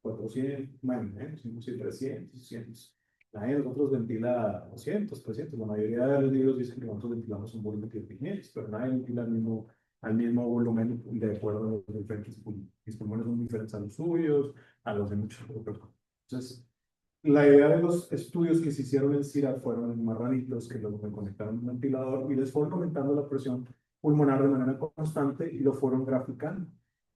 400, bueno, menos, 300, 200. Nosotros ventila 200, 300. La mayoría de los libros dicen que nosotros ventilamos un volumen de 500, pero nadie ventila al mismo volumen de acuerdo a los diferentes pulmones. Mis pulmones son diferentes a los suyos, a los de muchos otros personas. Entonces, la idea de los estudios que se hicieron en CIRA fueron en marranitos que los conectaron a un ventilador y les fueron aumentando la presión pulmonar de manera constante y lo fueron graficando.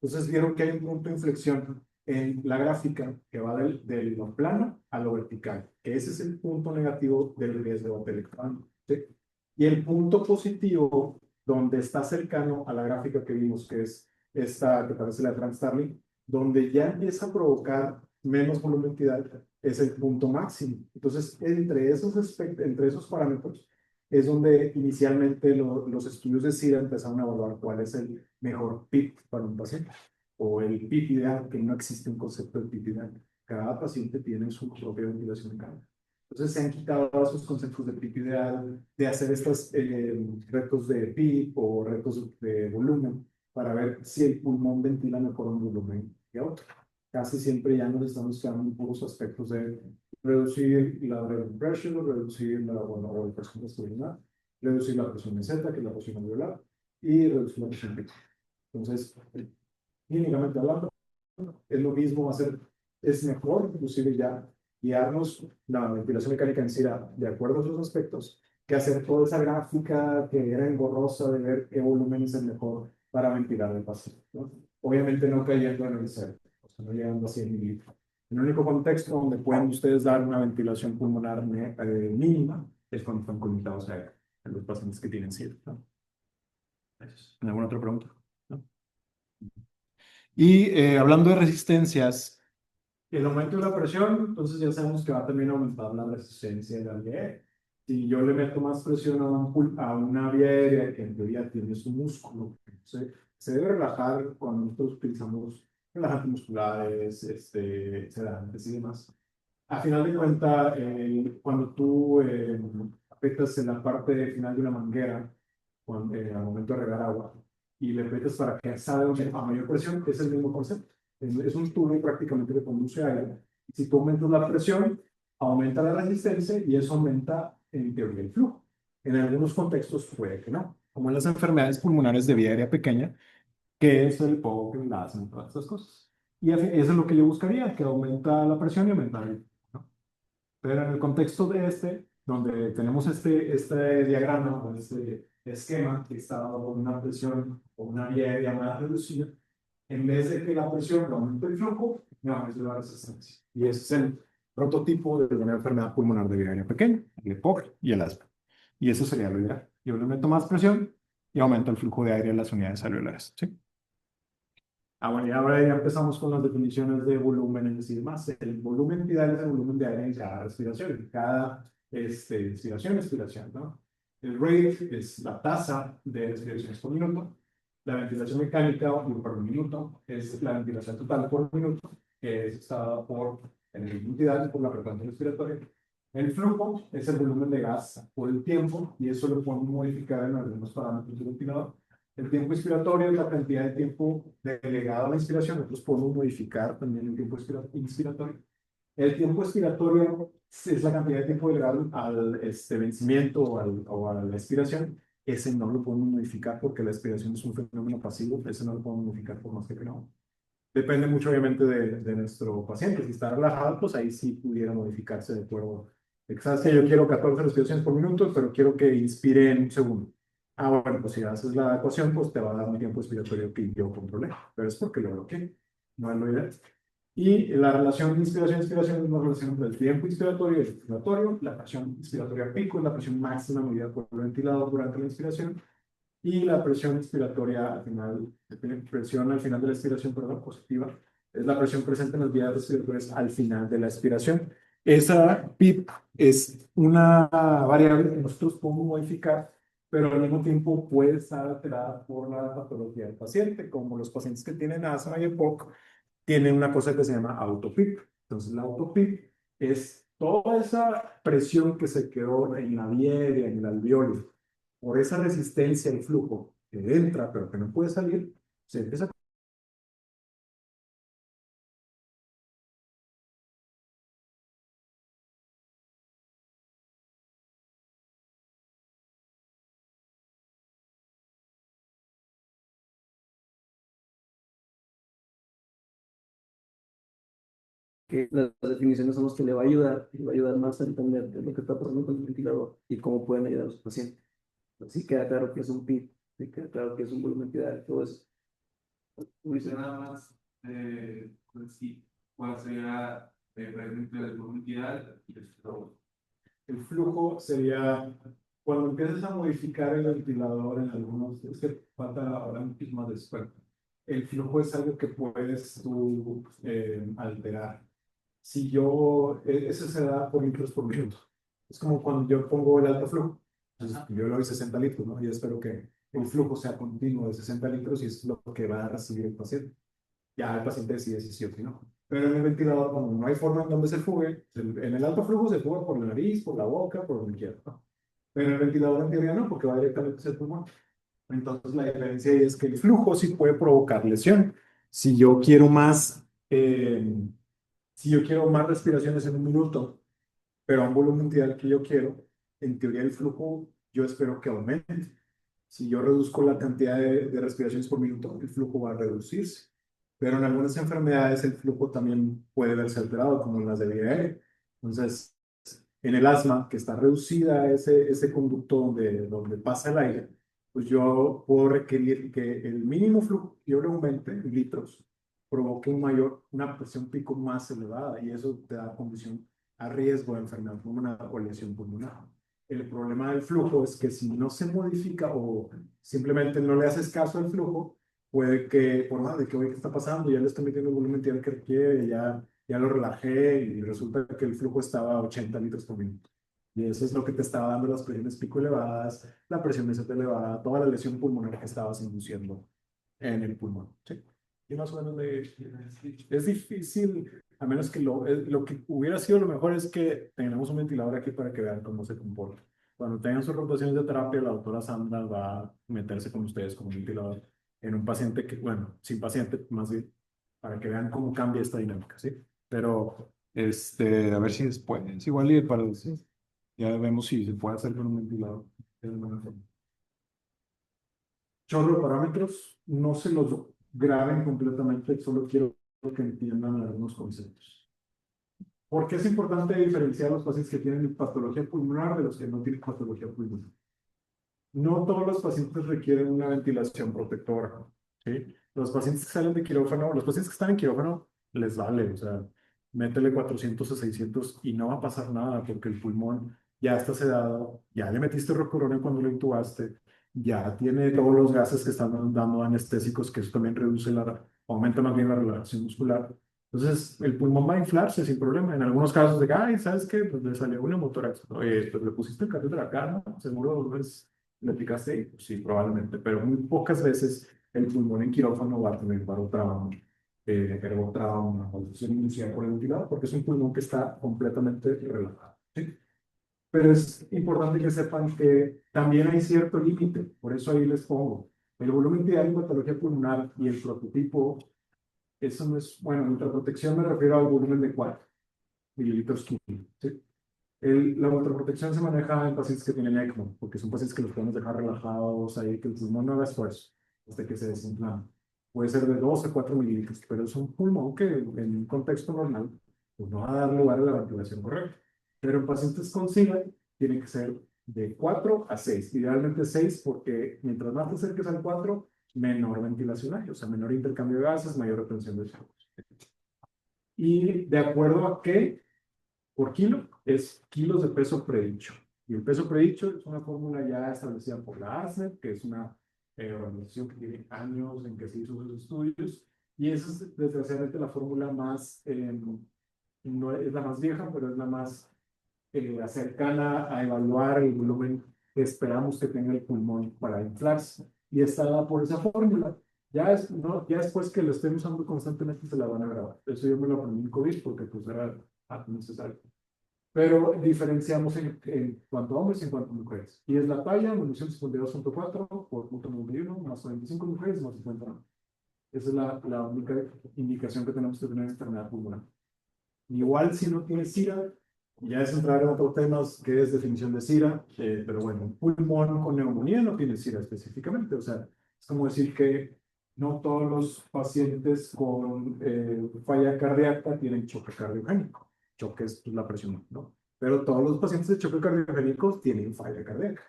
Entonces vieron que hay un punto de inflexión en la gráfica que va de lo plano a lo vertical, que ese es el punto negativo del riesgo de electrón. ¿Sí? Y el punto positivo, donde está cercano a la gráfica que vimos, que es esta que parece la de Frank Starling, donde ya empieza a provocar menos volumetridad, es el punto máximo. Entonces, entre esos parámetros es donde inicialmente los estudios de SIDA empezaron a evaluar cuál es el mejor PIP para un paciente o el PIP ideal, que no existe un concepto de PIP ideal. Cada paciente tiene su propia ventilación en cada. Entonces se han quitado esos conceptos de PIP ideal, de hacer estos retos de PIP o retos de volumen para ver si el pulmón ventila mejor un volumen que otro. Casi siempre ya nos estamos quedando en puros aspectos de reducir la blood pressure, reducir o el presión pulmonar, reducir la presión meseta, que es la presión alveolar, y reducir la presión pito. Entonces, clínicamente hablando, es lo mismo hacer, es mejor, inclusive ya guiarnos la ventilación mecánica en SIRA de acuerdo a esos aspectos, que hacer toda esa gráfica que era engorrosa de ver qué volumen es el mejor para ventilar el paciente, ¿no? Obviamente no cayendo en el cero, o sea, no llegando a 100 mililitros. El único contexto donde pueden ustedes dar una ventilación pulmonar mínima es cuando están conectados a los pacientes que tienen SIDA, ¿no? ¿Alguna otra pregunta? ¿No? Y hablando de resistencias, el aumento de la presión, entonces ya sabemos que va también a aumentar la resistencia de la vía aérea. Si yo le meto más presión a una vía aérea que en teoría tiene su músculo, se debe relajar cuando nosotros utilizamos relajantes musculares, sedantes y demás. A final de cuentas, cuando tú aprietas en la parte final de una manguera, al momento de regar agua, y le aprietas para que salga a mayor presión, es el mismo concepto. Es un tubo prácticamente que conduce aire. Si tú aumentas la presión, aumenta la resistencia y eso aumenta en teoría el flujo. En algunos contextos puede que no, como en las enfermedades pulmonares de vía aérea pequeña, que es el POC, el asma, todas estas cosas. Y eso es lo que yo buscaría, que aumenta la presión y aumenta el, ¿no? Pero en el contexto de donde tenemos este diagrama o este esquema que está dado con una presión o una vía aérea más reducida, en vez de que la presión aumente el flujo, me aumenta la resistencia. Y ese es el prototipo de una enfermedad pulmonar de vía aérea pequeña, el EPOC y el asma. Y eso sería lo ideal. Yo le meto más presión y aumento el flujo de aire en las unidades alveolares. ¿Sí? Bueno, y ahora ya empezamos con las definiciones de volúmenes y demás. El volumen ideal es el volumen de aire en cada respiración, en cada inspiración, expiración, ¿no? El rate es la tasa de respiraciones por minuto. La ventilación mecánica por minuto es la ventilación total por minuto, que es dada por el entidad por la frecuencia respiratoria. El flujo es el volumen de gas por el tiempo y eso lo podemos modificar en algunos parámetros del ventilador. El tiempo inspiratorio es la cantidad de tiempo delegado a la inspiración. Nosotros podemos modificar también el tiempo inspiratorio. El tiempo expiratorio es la cantidad de tiempo delegado al vencimiento o a la expiración. Ese no lo podemos modificar porque la expiración es un fenómeno pasivo. Ese no lo podemos modificar por más que queramos. Depende mucho, obviamente, de nuestro paciente. Si está relajado, pues ahí sí pudiera modificarse de acuerdo. Sabes que yo quiero 14 respiraciones por minuto, pero quiero que inspire en un segundo. Ah, bueno, pues si haces la ecuación, pues te va a dar un tiempo expiratorio que yo controlé. Pero es porque lo bloqueé. No es lo ideal. Y la relación de inspiración-expiración es una relación entre el tiempo inspiratorio y el expiratorio. La presión inspiratoria pico es la presión máxima medida por el ventilador durante la inspiración. Y la presión inspiratoria al final, presión al final de la expiración, perdón, positiva, es la presión presente en las vías respiratorias al final de la expiración. Esa PIP es una variable que nosotros podemos modificar, pero al mismo tiempo puede estar alterada por la patología del paciente, como los pacientes que tienen asma y EPOC tienen una cosa que se llama autopip. Entonces, la autopip es toda esa presión que se quedó en la vía y en el alveolo por esa resistencia al flujo que entra pero que no puede salir, se empieza a... Que las definiciones son los que le va a ayudar, y va a ayudar más a entender qué es lo que está pasando con el ventilador y cómo pueden ayudar a los pacientes. Así queda claro que es un PIB, sí queda claro que es un volumen ideal, todo eso. Nada más, pues sí, cuál sería realmente el volumen ideal y el flow. El flujo sería cuando empiezas a modificar el ventilador en algunos, es que falta ahora un poquito más de experto. El flujo es algo que puedes tú alterar. Si yo, eso se da por litros por minuto. Es como cuando yo pongo el alto flujo. Entonces, yo le doy 60 litros, ¿no? Y espero que el flujo sea continuo de 60 litros y es lo que va a recibir el paciente. Ya el paciente decide si sí o si no. Pero en el ventilador, como no hay forma en donde se fugue, en el alto flujo se fuga por la nariz, por la boca, por donde quiera, ¿no? Pero en el ventilador en teoría no, porque va directamente hacia el pulmón. Entonces la diferencia ahí es que el flujo sí puede provocar lesión. Si yo quiero más, si yo quiero más respiraciones en un minuto, pero a un volumen ideal que yo quiero, en teoría el flujo yo espero que aumente. Si yo reduzco la cantidad de respiraciones por minuto, el flujo va a reducirse. Pero en algunas enfermedades el flujo también puede verse alterado, como en las de vía aérea. Entonces, en el asma, que está reducida ese conducto donde pasa el aire, pues yo puedo requerir que el mínimo flujo que yo le aumente en litros provoque una presión pico más elevada y eso te da condición a riesgo de enfermedad pulmonar o lesión pulmonar. El problema del flujo es que si no se modifica o simplemente no le haces caso al flujo, puede que, por más de que, oye, ¿qué está pasando? Ya le estoy metiendo el volumen que requiere, ya lo relajé y resulta que el flujo estaba a 80 litros por minuto. Y eso es lo que te estaba dando las presiones pico elevadas, la presión meseta elevada, toda la lesión pulmonar que estabas induciendo en el pulmón. ¿Sí? Y más o menos es difícil, a menos que lo que hubiera sido lo mejor es que tengamos un ventilador aquí para que vean cómo se comporta. Cuando tengan sus rotaciones de terapia, la doctora Sandra va a meterse con ustedes como un ventilador en un paciente que, bueno, sin paciente más bien, para que vean cómo cambia esta dinámica, ¿sí? Pero, a ver si después, igual y para decir, ya vemos si se puede hacer con un ventilador de alguna forma. Chorro de parámetros, no se los graben completamente, solo quiero que entiendan algunos conceptos. ¿Por qué es importante diferenciar a los pacientes que tienen patología pulmonar de los que no tienen patología pulmonar? No todos los pacientes requieren una ventilación protectora, ¿sí? Los pacientes que salen de quirófano, los pacientes que están en quirófano, les vale, o sea, métele 400 o 600 y no va a pasar nada porque el pulmón ya está sedado, ya le metiste rocurona cuando lo intubaste, ya tiene todos los gases que están dando anestésicos, que eso también aumenta más bien la relajación muscular. Entonces, el pulmón va a inflarse sin problema. En algunos casos de, ay, ¿sabes qué? Pues le salió una motorax. Oye, pues le pusiste el catéter acá, ¿no? Seguro no es ¿le picaste? Pues sí, probablemente, pero muy pocas veces el pulmón en quirófano va a tener barotrauma, ergotrauma o lesión inicial por el ventilador, porque es un pulmón que está completamente relajado. ¿Sí? pero es importante que sepan que también hay cierto límite, por eso ahí les pongo. El volumen ideal en patología pulmonar y el prototipo, eso no es, bueno, ultraprotección me refiero al volumen de 4 mililitros químicos, ¿sí? La ultraprotección se maneja en pacientes que tienen ECMO, porque son pacientes que los podemos dejar relajados, ahí que el pulmón no haga esfuerzo hasta que se desinflama. Puede ser de 2 a 4 mililitros, pero es un pulmón que en un contexto normal pues no va a dar lugar a la ventilación correcta. Pero en pacientes con SIDA tiene que ser de 4 a 6, idealmente 6, porque mientras más te acerques al 4, menor ventilación hay, o sea, menor intercambio de gases, mayor retención de CO2. Y de acuerdo a qué por kilo es kilos de peso predicho. Y el peso predicho es una fórmula ya establecida por la ASNEP, que es una organización que tiene años en que se hizo sus estudios. Y esa es desgraciadamente la fórmula más, no es la más vieja, pero es la más cercana a evaluar el volumen que esperamos que tenga el pulmón para inflarse. Y está dada por esa fórmula. Ya, no, ya después que lo estén usando constantemente se la van a grabar. Eso yo me lo aprendí en COVID porque pues era necesario. Pero diferenciamos en cuanto a hombres y en cuanto a mujeres. Y es la talla, munición 52.4 por punto 91, más 25 mujeres, más 50 hombres. Esa es la única indicación que tenemos que tener en enfermedad pulmonar. Igual si no tienes SIRA, ya es entrar en otros temas que es definición de SIRA, pero bueno, un pulmón con neumonía no tiene SIRA específicamente. O sea, es como decir que no todos los pacientes con falla cardíaca tienen choque cardiogénico. Choque es pues, la presión, ¿no? Pero todos los pacientes de choque cardiogénico tienen falla cardíaca.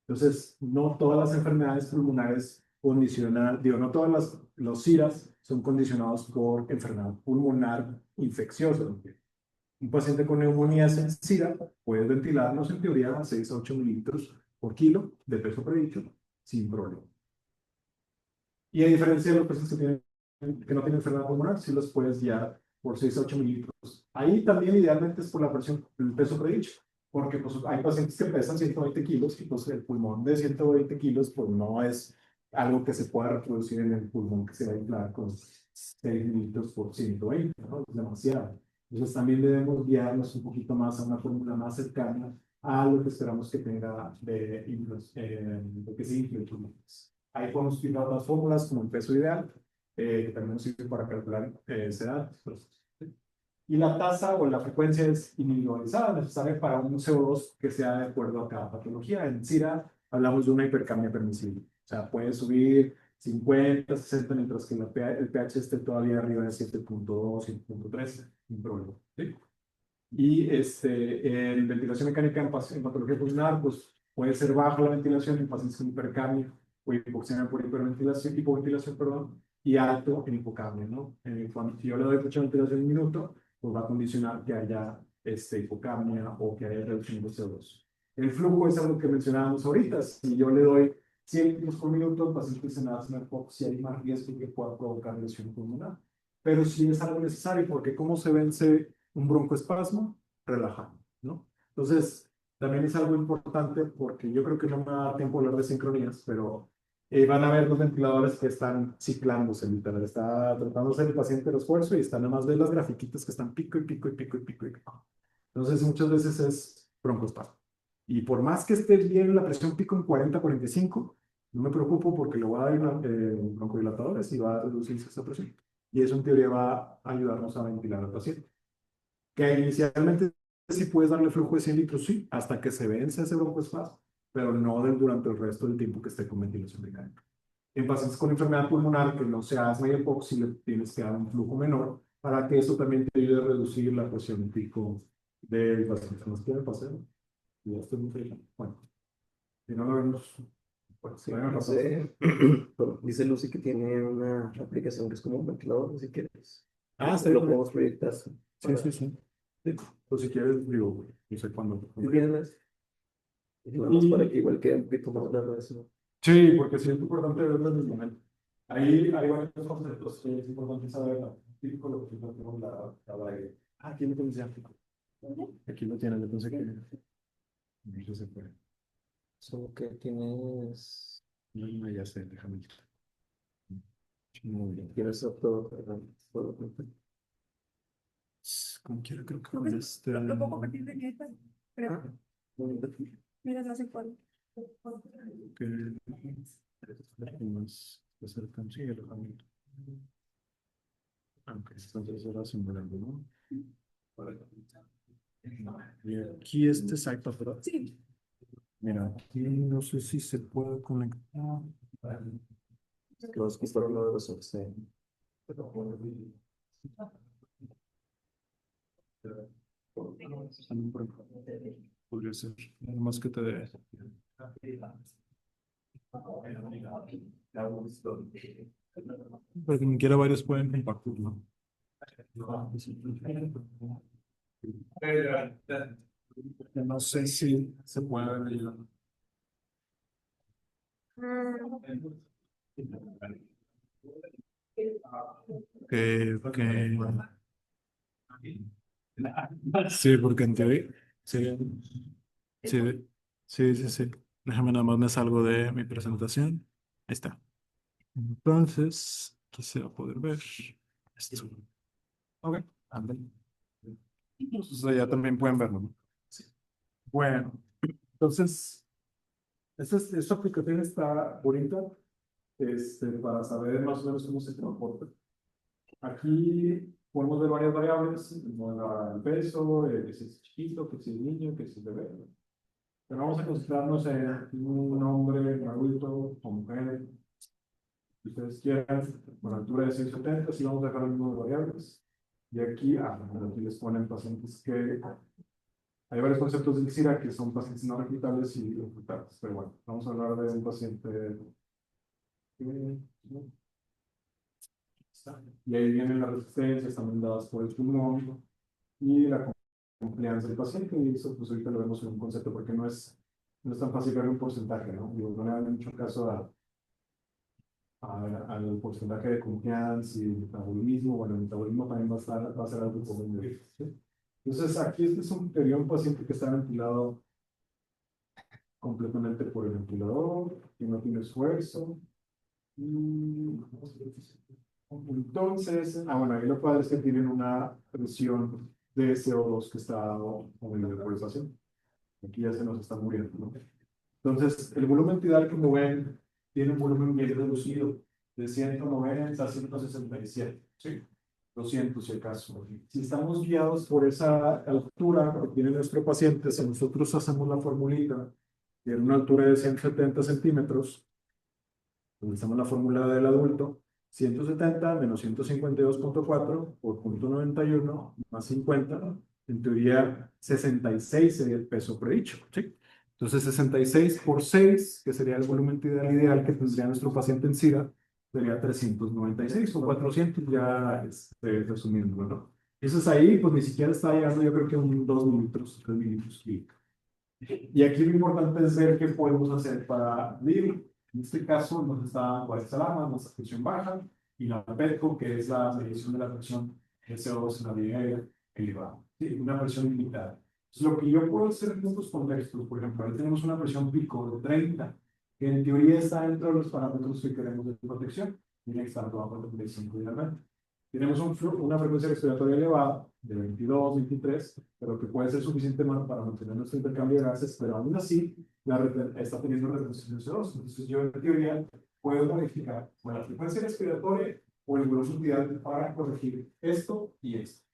Entonces, no todas las enfermedades pulmonares condicionan, digo, no todos los SIRAs son condicionados por enfermedad pulmonar infecciosa. Un paciente con neumonía sin SIRA puede ventilarnos en teoría a 6 a 8 mililitros por kilo de peso predicho sin problema. Y a diferencia de los pacientes que no tienen enfermedad pulmonar, sí los puedes guiar por 6 a 8 mililitros. Ahí también idealmente es por la presión, el peso predicho, porque pues, hay pacientes que pesan 120 kilos y pues el pulmón de 120 kilos pues no es algo que se pueda reproducir en el pulmón que se va a inflar con 6 mililitros por 120, ¿no? Es demasiado. Entonces también debemos guiarnos un poquito más a una fórmula más cercana a lo que esperamos que tenga de que se infle el pulmón. Ahí podemos utilizar otras fórmulas como el peso ideal, que también nos sirve para calcular esa edad. Y la tasa o la frecuencia es individualizada, necesaria para un CO2 que sea de acuerdo a cada patología. En SIRA hablamos de una hipercamia permisible. O sea, puede subir 50, 60, mientras que el pH esté todavía arriba de 7.2, 7.3, sin problema. ¿Sí? Y en ventilación mecánica en patología pulmonar, pues puede ser baja la ventilación en pacientes con hipercamia o hipoxemia por hipoventilación, perdón, y alto en hipocamia, ¿no? Cuando si yo le doy mucha ventilación en un minuto, pues va a condicionar que haya hipocamia o que haya reducción de CO2. El flujo es algo que mencionábamos ahorita. Si yo le doy 100 litros por minuto, el paciente se me va a hacer si hay más riesgo que pueda provocar lesión pulmonar. Pero sí es algo necesario, porque ¿cómo se vence un broncoespasmo? Relajando, ¿no? Entonces, también es algo importante porque yo creo que no me da tiempo hablar de sincronías, pero van a ver los ventiladores que están ciclándose, literal. Está tratándose el paciente el esfuerzo y están nada más de las grafiquitas que están pico y pico y pico y pico y pico. Entonces, muchas veces es broncoespasmo. Y por más que esté bien la presión pico en 40, 45, no me preocupo porque le voy a dar broncodilatadores y va a reducirse esa presión. Y eso en teoría va a ayudarnos a ventilar al paciente. Que inicialmente sí puedes darle flujo de 100 litros, sí, hasta que se vence ese broncoespasmo, pero no durante el resto del tiempo que esté con ventilación mecánica. En pacientes con enfermedad pulmonar que no se asma y epoxi, le tienes que dar un flujo menor para que eso también te ayude a reducir la presión pico del paciente. ¿Nos quieren pasar? Y esto es muy interesante. Bueno, si no lo vemos, pues si van a pasar. Dice Lucy que tiene una aplicación que es como un ventilador, si quieres. Ah, Lo podemos proyectar. sí, sí, sí. Pues si quieres, digo, no sé cuándo. ¿Sí tienes? Y vamos para que igual quede un poquito más largo eso. Sí, porque sí es importante verlo en el momento. Ahí hay varios conceptos que es importante saber. Típico lo que tenemos la braille. Ah, aquí lo tienes ya. Aquí lo tienes, entonces que no se puede. Solo que tienes. No, no, ya sé, déjame quitar. Muy bien. Tienes otro. Como quiera, creo que Lo puedo compartir de nieta, Ah, pero Mira, no sé cuál. Que más acercan, sí, el alojamiento. Aunque entonces era simulando, ¿no? Y aquí este site, ¿verdad? Sí. Mira, aquí no sé si se puede conectar. Que vas a quitar uno de los sí. Podría ser. Nada más que te dé. Para quien quiera varios pueden compartirlo. No sé si se puede ver ahí. Que sí, porque en teoría sí, sí, sí. Déjame nada más me salgo de mi presentación. Ahí está. Entonces, quisiera poder ver esto. Ok, ándale. Entonces ya también pueden verlo, ¿no? Sí. Bueno, entonces, esta aplicación está bonita, para saber más o menos cómo se comporta. Aquí podemos ver varias variables, como el peso, que si es chiquito, que si es niño, que si es bebé. Pero vamos a concentrarnos en un hombre, un adulto o mujer, si ustedes quieran, con altura de 170, si vamos a dejar el número de variables. Y aquí, aquí les ponen pacientes que hay varios conceptos de ICSIRA que son pacientes no reclutables y reclutables. Pero bueno, vamos a hablar de un paciente. Y ahí vienen las resistencias también dadas por el pulmón y la compliance del paciente. Y eso, pues ahorita lo vemos en un concepto porque no es tan fácil ver un porcentaje, ¿no? Digo, no le dan mucho caso al porcentaje de compliance y metabolismo. Bueno, el metabolismo también va a ser algo común. ¿Sí? Entonces, aquí sería un paciente que está ventilado completamente por el ventilador, que no tiene esfuerzo. Entonces, bueno, ahí lo padre es que tienen una presión de CO2 que está dado con la vaporización. Aquí ya se nos está muriendo, ¿no? Entonces, el volumen tidal, como ven, tiene un volumen bien reducido, de 190 a 167, ¿sí? 200 si acaso. Si estamos guiados por esa altura que tiene nuestro paciente, si nosotros hacemos la formulita, tiene una altura de 170 centímetros, utilizamos la fórmula del adulto, 170 menos 152,4 por 0,91 más 50, en teoría 66 sería el peso predicho, ¿sí? Entonces 66 por 6, que sería el volumen tidal ideal que tendría nuestro paciente en SIRA, sería 396 o 400, ya resumiendo, ¿no? Eso es ahí, pues ni siquiera está llegando, yo creo que un 2 mililitros, 3 mililitros. Y aquí lo importante es ver qué podemos hacer para medir. En este caso nos está dando Guadalajara, nuestra presión baja, y la PETCO, que es la medición de la presión de CO2 en la vía aérea elevada. Sí, una presión limitada. Entonces, lo que yo puedo hacer en estos contextos, por ejemplo, ahí tenemos una presión pico de 30, que en teoría está dentro de los parámetros que queremos de protección, tiene que estar bajo de 35 idealmente. Tenemos una frecuencia respiratoria elevada de 22, 23, pero que puede ser suficiente para mantener nuestro intercambio de gases, pero aún así está teniendo retención de CO2. Entonces yo en teoría puedo modificar la frecuencia respiratoria o el volumen tidal para corregir esto y esto.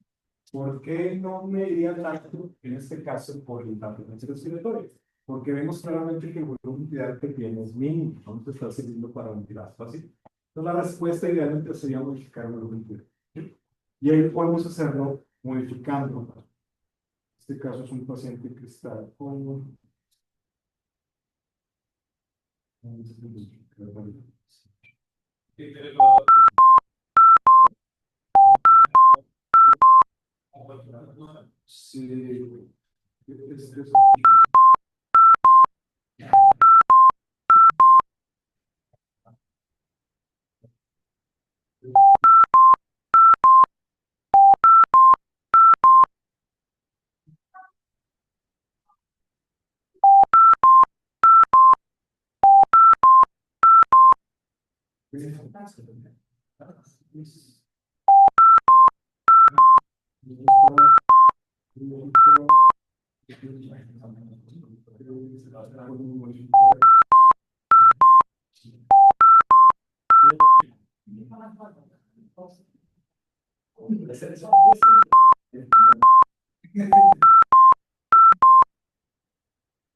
¿Por qué no me iría tanto en este caso por la frecuencia respiratoria? Porque vemos claramente que el volumen tidal que tiene es mínimo, no te está sirviendo para ventilar fácil. Entonces la respuesta idealmente sería modificar el volumen tidal. Y ahí podemos hacerlo modificando. En este caso es un paciente que está con... Sí, es-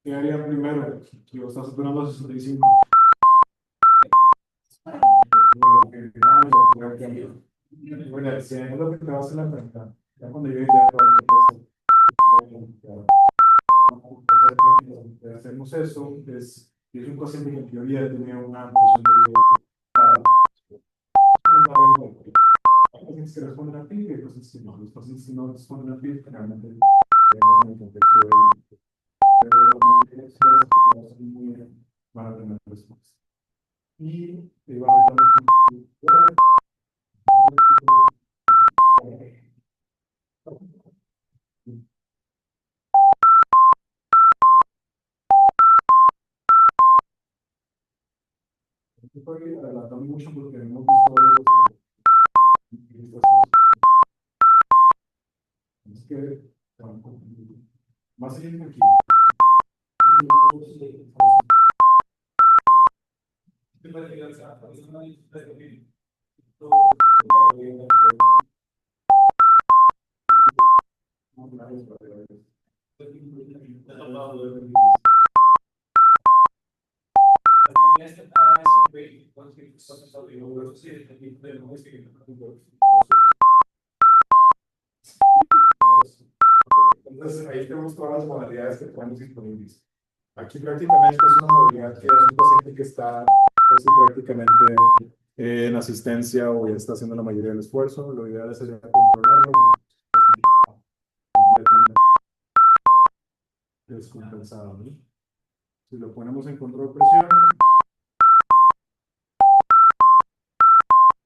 ¿Qué haría primero? Si lo estás esperando a 65. Bueno, si es lo que te va a hacer la pregunta. Ya cuando llegues ya hacemos eso, es un paciente que en teoría tenía una presión de hay pacientes que responden a PIB y hay pacientes que no. Los pacientes que no responden a PIB generalmente tenemos en el contexto de pero las personas muy van a tener respuesta. Y van a estoy adelantando mucho porque hemos visto varios es que bueno, más allá de aquí. Entonces, ahí tenemos todas las modalidades que tenemos disponibles. Aquí prácticamente es una modalidad que es un paciente que está prácticamente en asistencia o ya está haciendo la mayoría del esfuerzo. Lo ideal es controlarlo. Completamente descompensado, ¿no? Si lo ponemos en control presión,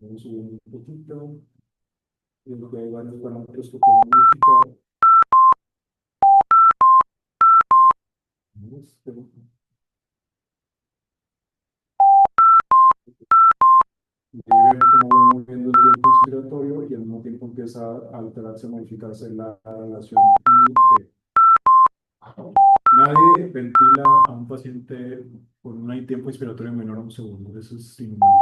vamos a subir un poquito. Y lo que hay varios parámetros que podemos modificar. Y ven cómo va moviendo el tiempo inspiratorio y al mismo tiempo empieza a alterarse, a modificarse la relación I-E. Nadie ventila a un paciente con un tiempo inspiratorio menor a un segundo. Eso es inhumano.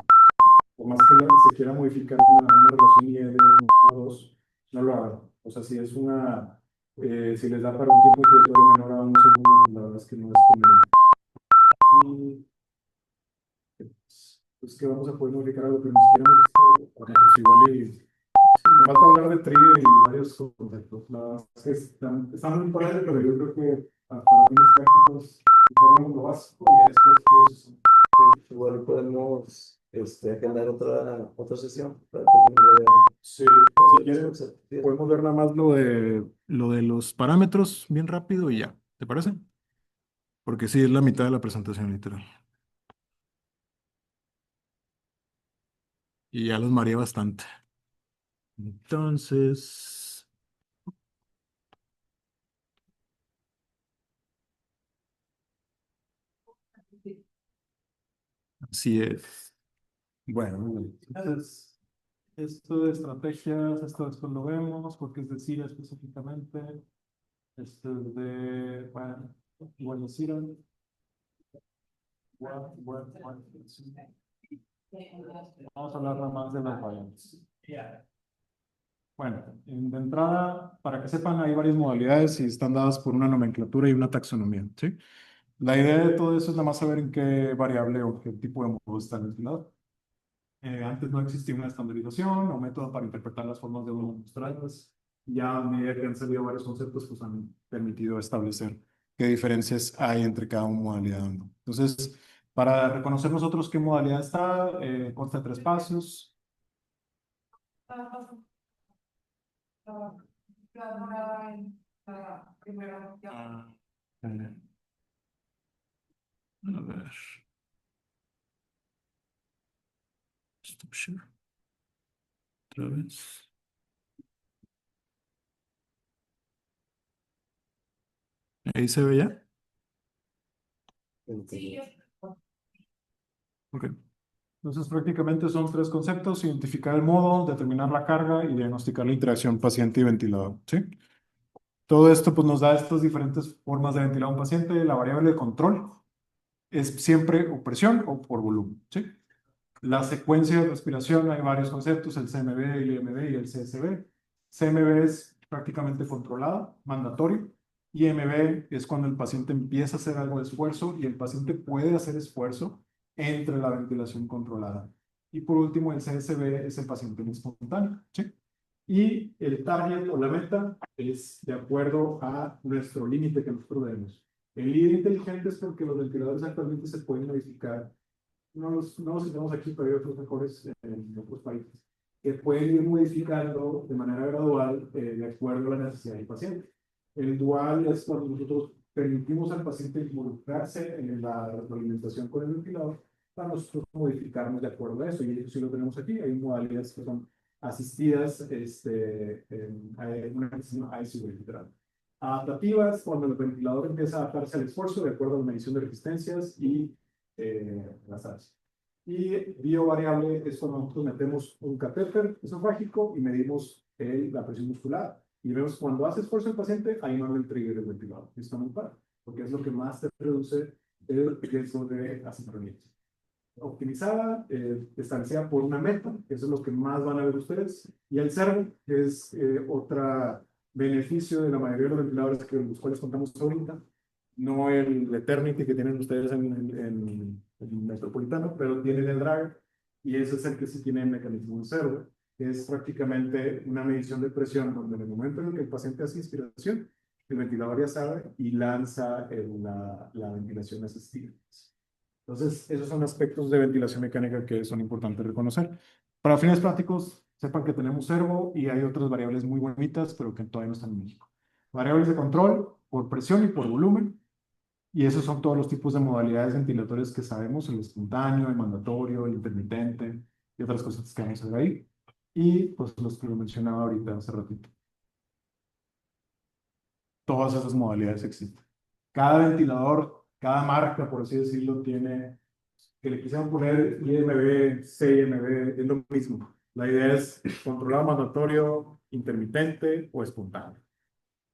Por más que se quiera modificar una relación IE de 1 a 2, no lo hagan. O sea, si es si les da para un tiempo inspiratorio menor a un segundo, pues la verdad es que no es conveniente. Pues que vamos a poder modificar algo que ni siquiera hemos visto parámetros igual y me falta hablar de trigger y varios conceptos. La verdad es que están muy padres, pero yo creo que para fines prácticos ponemos lo básico y después Igual podemos agendar otra sesión para terminar de ver. sí, si quieres, podemos ver nada más lo de los parámetros bien rápido y ya. ¿Te parece? Porque sí, es la mitad de la presentación, literal. Y ya los mareé bastante. Entonces, así es. Bueno, muy bien. Entonces, esto de estrategias, esto después lo vemos, porque es de CIRA específicamente. Esto es de, bueno, de CIRA. Vamos a hablar nada más de las variantes. Bueno, de entrada, para que sepan, hay varias modalidades y están dadas por una nomenclatura y una taxonomía, ¿sí? La idea de todo eso es nada más saber en qué variable o qué tipo de modo está vinculado. Antes no existía una estandarización o método para interpretar las formas de uno mostrarlas. Ya a medida que han salido varios conceptos, pues han permitido establecer qué diferencias hay entre cada modalidad o no. Entonces, para reconocer nosotros qué modalidad está, consta de 3 pasos. A ver. Stop share. Otra vez. Ahí se ve ya. Ok. Entonces, prácticamente son 3 conceptos: identificar el modo, determinar la carga y diagnosticar la interacción paciente y ventilador. ¿Sí? Todo esto pues, nos da estas diferentes formas de ventilar a un paciente. La variable de control es siempre o presión o por volumen, ¿sí? La secuencia de respiración, hay varios conceptos, el CMB, el IMB y el CSB. CMB es prácticamente controlado, mandatorio. IMB es cuando el paciente empieza a hacer algo de esfuerzo y el paciente puede hacer esfuerzo entre la ventilación controlada. Y por último, el CSB es el paciente espontáneo, ¿sí? Y el target o la meta es de acuerdo a nuestro límite que nosotros vemos. El líder inteligente es porque los ventiladores actualmente se pueden modificar. No los tenemos aquí, pero hay otros mejores en otros países que pueden ir modificando de manera gradual de acuerdo a la necesidad del paciente. El dual es cuando nosotros permitimos al paciente involucrarse en la alimentación con el ventilador para nosotros modificarnos de acuerdo a eso. Y eso sí lo tenemos aquí. Hay modalidades que son asistidas, hay una que se llama ICU literal. Adaptativas, cuando el ventilador empieza a adaptarse al esfuerzo de acuerdo a la medición de resistencias y las áreas. Y biovariable es cuando nosotros metemos un catéter esofágico y medimos la presión muscular. Y vemos cuando hace esfuerzo el paciente, ahí no el trigger del ventilador. Está muy padre, porque es lo que más te reduce el riesgo de asincronía. Optimizada, establecida por una meta, eso es lo que más van a ver ustedes. Y el servo, que es otro beneficio de la mayoría de los ventiladores que los cuales contamos ahorita, no el Eternity que tienen ustedes en Metropolitano, pero tienen el Dragger, y ese es el que sí tiene el mecanismo de servo, que es prácticamente una medición de presión, donde en el momento en el que el paciente hace inspiración, el ventilador ya sabe y lanza la ventilación asistida. Entonces, esos son aspectos de ventilación mecánica que son importantes reconocer. Para fines prácticos, sepan que tenemos servo y hay otras variables muy bonitas, pero que todavía no están en México. Variables de control por presión y por volumen. Y esos son todos los tipos de modalidades ventilatorias que sabemos, el espontáneo, el mandatorio, el intermitente y otras cosas que vamos a ver ahí. Y pues los que lo mencionaba ahorita hace ratito. Todas esas modalidades existen. Cada ventilador, cada marca, por así decirlo, tiene, que le quisieran poner IMB, CIMB, es lo mismo. La idea es controlado mandatorio, intermitente o espontáneo.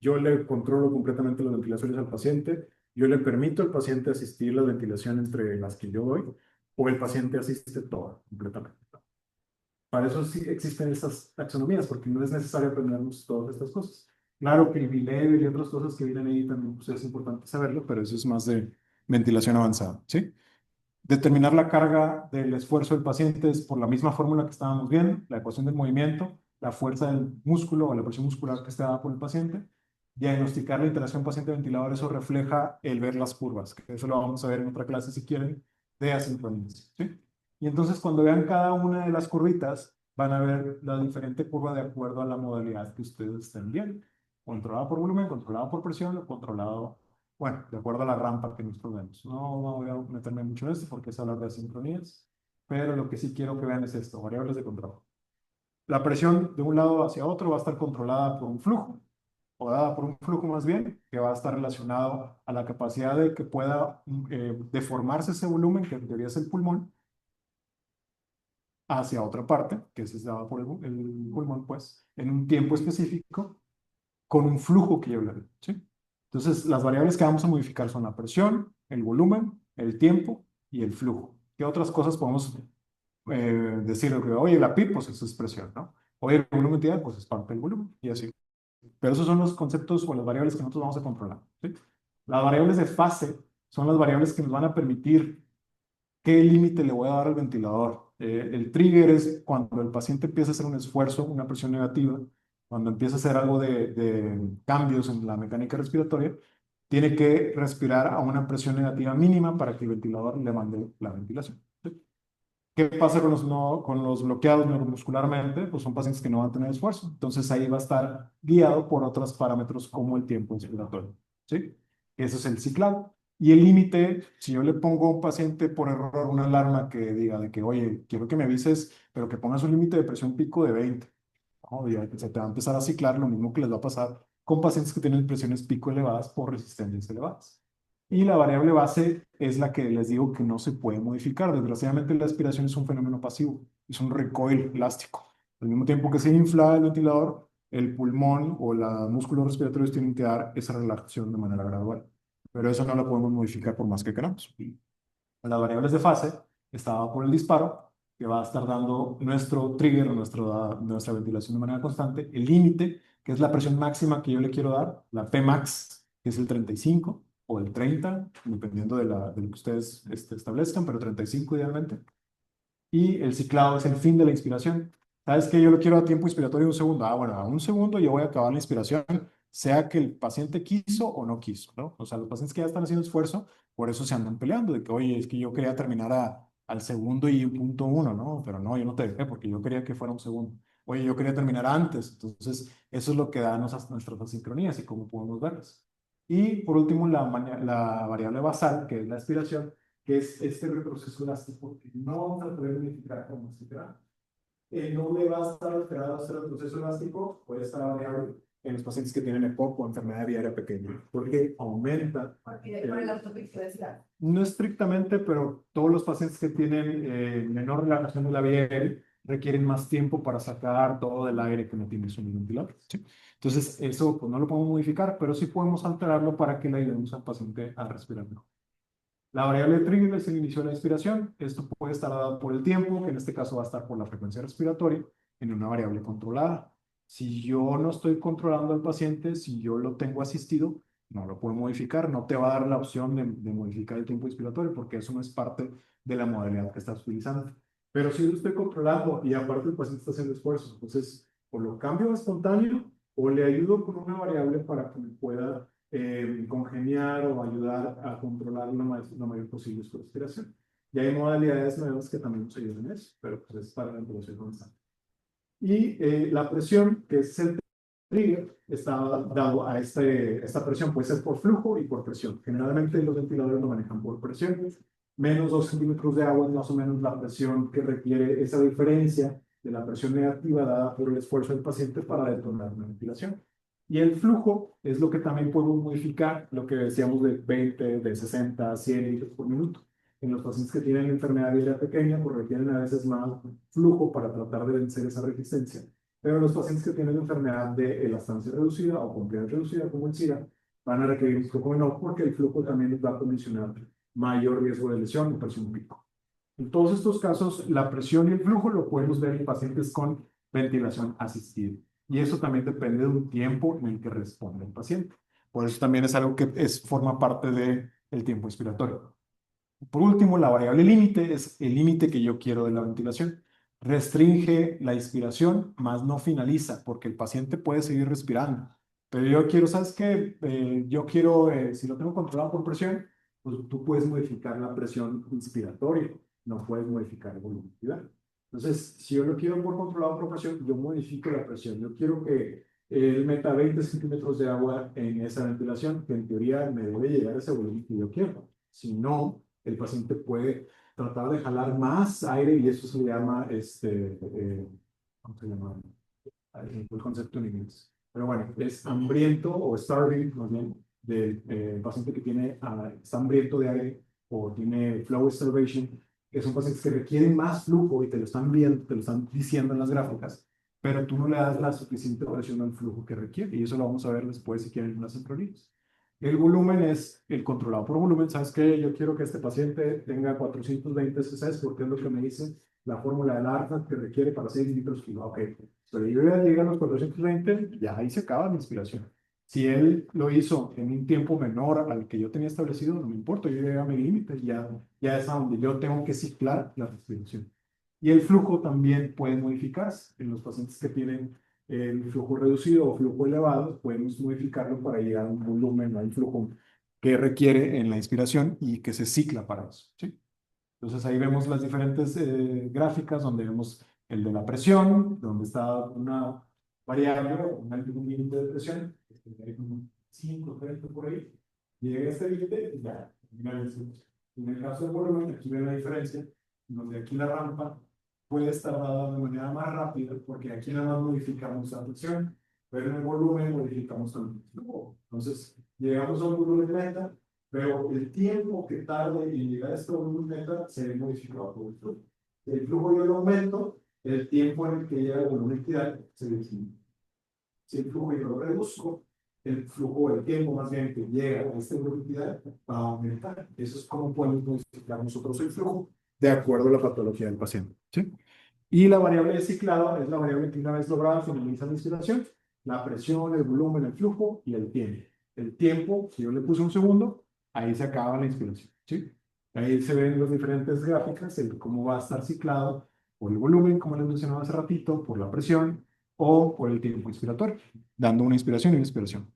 Yo le controlo completamente las ventilaciones al paciente, yo le permito al paciente asistir la ventilación entre las que yo doy, o el paciente asiste toda, completamente. Para eso sí existen estas taxonomías, porque no es necesario aprendernos todas estas cosas. Claro que el B-level y otras cosas que vienen ahí también pues, es importante saberlo, pero eso es más de ventilación avanzada, ¿sí? Determinar la carga del esfuerzo del paciente es por la misma fórmula que estábamos viendo, la ecuación del movimiento, la fuerza del músculo o la presión muscular que está dada por el paciente. Diagnosticar la interacción paciente-ventilador, eso refleja el ver las curvas, que eso lo vamos a ver en otra clase si quieren, de asincronías, ¿sí? Y entonces cuando vean cada una de las curvitas, van a ver la diferente curva de acuerdo a la modalidad que ustedes estén viendo. Controlado por volumen, controlado por presión o controlado, bueno, de acuerdo a la rampa que nosotros vemos. No voy a meterme mucho en esto porque es hablar de asincronías, pero lo que sí quiero que vean es esto, variables de control. La presión de un lado hacia otro va a estar controlada por un flujo, o dada por un flujo más bien, que va a estar relacionado a la capacidad de que pueda deformarse ese volumen, que en teoría es el pulmón, hacia otra parte, que es dada por el pulmón, pues, en un tiempo específico, con un flujo que lleva, ¿sí? Entonces, las variables que vamos a modificar son la presión, el volumen, el tiempo y el flujo. ¿Qué otras cosas podemos decir? Oye, la PIB, pues eso es presión, ¿no? Oye, el volumen de pues es parte del volumen, y así. Pero esos son los conceptos o las variables que nosotros vamos a controlar, ¿sí? Las variables de fase son las variables que nos van a permitir qué límite le voy a dar al ventilador. El trigger es cuando el paciente empieza a hacer un esfuerzo, una presión negativa, cuando empieza a hacer algo de cambios en la mecánica respiratoria, tiene que respirar a una presión negativa mínima para que el ventilador le mande la ventilación, ¿sí? ¿Qué pasa con con los bloqueados neuromuscularmente? Pues son pacientes que no van a tener esfuerzo. Entonces ahí va a estar guiado por otros parámetros como el tiempo inspiratorio, ¿sí? Eso es el ciclado. Y el límite, si yo le pongo a un paciente por error una alarma que diga de que, oye, quiero que me avises, pero que pongas un límite de presión pico de 20, ¿no? Ya que se te va a empezar a ciclar lo mismo que les va a pasar con pacientes que tienen presiones pico elevadas por resistencias elevadas. Y la variable base es la que les digo que no se puede modificar. Desgraciadamente, la aspiración es un fenómeno pasivo, es un recoil elástico. Al mismo tiempo que se infla el ventilador, el pulmón o los músculos respiratorios tienen que dar esa relajación de manera gradual. Pero eso no lo podemos modificar por más que queramos. Las variables de fase estaba por el disparo, que va a estar dando nuestro trigger, nuestra ventilación de manera constante, el límite, que es la presión máxima que yo le quiero dar, la Pmax, que es el 35 o el 30, dependiendo de lo que ustedes establezcan, pero 35 idealmente. Y el ciclado es el fin de la inspiración. ¿Sabes qué? Yo lo quiero a tiempo inspiratorio de un segundo. Ah, bueno, a un segundo yo voy a acabar la inspiración, sea que el paciente quiso o no quiso, ¿no? O sea, los pacientes que ya están haciendo esfuerzo, por eso se andan peleando, de que, oye, es que yo quería terminar al segundo y punto uno, ¿no? Pero no, yo no te dejé porque yo quería que fuera un segundo. Oye, yo quería terminar antes. Entonces, eso es lo que da nuestras asincronías y cómo podemos verlas. Y por último, la variable basal, que es la aspiración, que es este retroceso elástico, que no vamos a poder verificar cómo se será. No le va a estar alterado este retroceso elástico, puede estar variable en los pacientes que tienen EPOC o enfermedad viaria pequeña, porque aumenta. Porque por el autopixelación. No estrictamente, pero todos los pacientes que tienen menor relajación de la vía aérea requieren más tiempo para sacar todo el aire que no tiene su ventilador, ¿sí? Entonces, eso pues, no lo podemos modificar, pero sí podemos alterarlo para que le ayudemos al paciente a respirar mejor. La variable de trigger es el inicio de la inspiración. Esto puede estar dado por el tiempo, que en este caso va a estar por la frecuencia respiratoria, en una variable controlada. Si yo no estoy controlando al paciente, si yo lo tengo asistido, no lo puedo modificar. No te va a dar la opción de modificar el tiempo inspiratorio porque eso no es parte de la modalidad que estás utilizando. Pero si lo estoy controlando y aparte el paciente está haciendo esfuerzo, entonces o lo cambio a espontáneo o le ayudo con una variable para que me pueda congeniar o ayudar a controlar lo mayor posible su respiración. Y hay modalidades nuevas que también nos ayudan en eso, pero pues es para la ventilación constante. Y la presión, que es el trigger, está dado a esta presión, puede ser por flujo y por presión. Generalmente los ventiladores lo manejan por presión. Menos 2 centímetros de agua es más o menos la presión que requiere esa diferencia de la presión negativa dada por el esfuerzo del paciente para detonar una ventilación. Y el flujo es lo que también podemos modificar, lo que decíamos de 20, de 60 a 100 litros por minuto. En los pacientes que tienen enfermedad viral pequeña, pues requieren a veces más flujo para tratar de vencer esa resistencia. Pero los pacientes que tienen enfermedad de elastancia reducida o completa reducida, como el SIDA, van a requerir un flujo menor porque el flujo también les va a condicionar mayor riesgo de lesión y presión pico. En todos estos casos, la presión y el flujo lo podemos ver en pacientes con ventilación asistida. Y eso también depende de un tiempo en el que responde el paciente. Por eso también es algo que forma parte del tiempo inspiratorio. Por último, la variable límite es el límite que yo quiero de la ventilación. Restringe la inspiración, más no finaliza, porque el paciente puede seguir respirando. Pero yo quiero, ¿sabes qué? Yo quiero, si lo tengo controlado por presión, pues tú puedes modificar la presión inspiratoria, no puedes modificar la volumetría. Entonces, si yo lo quiero por controlado por presión, yo modifico la presión. Yo quiero que él meta 20 centímetros de agua en esa ventilación, que en teoría me debe llegar a ese volumen que yo quiero. Si no, el paciente puede tratar de jalar más aire y eso se llama, ¿cómo se llama? El concepto en inglés. Pero bueno, es hambriento o starving, más bien, del paciente que está hambriento de aire o tiene flow starvation, que son pacientes que requieren más flujo y te lo están viendo, te lo están diciendo en las gráficas, pero tú no le das la suficiente presión al flujo que requiere. Y eso lo vamos a ver después si quieren en las entrevistas. El volumen es el controlado por volumen. ¿Sabes qué? Yo quiero que este paciente tenga 420 cc porque es lo que me dice la fórmula del ARFA que requiere para 6 litros kilo. Ok, pero yo ya llegué a los 420, ya ahí se acaba la inspiración. Si él lo hizo en un tiempo menor al que yo tenía establecido, no me importa, yo llegué a mi límite, ya es a donde yo tengo que ciclar la respiración. Y el flujo también puede modificarse. En los pacientes que tienen el flujo reducido o flujo elevado, podemos modificarlo para llegar a un volumen, a un flujo que requiere en la inspiración y que se cicla para eso, ¿sí? Entonces ahí vemos las diferentes gráficas donde vemos el de la presión, donde está una variable, un límite de presión, hay como 5, 30 por ahí, llega a este límite y ya, en el caso del volumen, aquí ven la diferencia, donde aquí la rampa puede estar dada de manera más rápida, porque aquí nada más modificamos la presión, pero en el volumen modificamos también el flujo. Entonces, llegamos a un volumen meta, pero el tiempo que tarde en llegar a este volumen meta se ve modificado por el flujo. El flujo yo lo aumento, el tiempo en el que llega al volumen ideal se disminuye. Si el flujo yo lo reduzco, el flujo del tiempo más bien que llega a esta velocidad va a aumentar. Eso es como podemos modificar nosotros el flujo de acuerdo a la patología del paciente. ¿Sí? Y la variable de ciclado es la variable que una vez lograda finaliza la inspiración, la presión, el volumen, el flujo y el tiempo. El tiempo, si yo le puse un segundo, ahí se acaba la inspiración. ¿Sí? Ahí se ven las diferentes gráficas, el cómo va a estar ciclado por el volumen, como les mencionaba hace ratito, por la presión o por el tiempo inspiratorio, dando una inspiración y una expiración.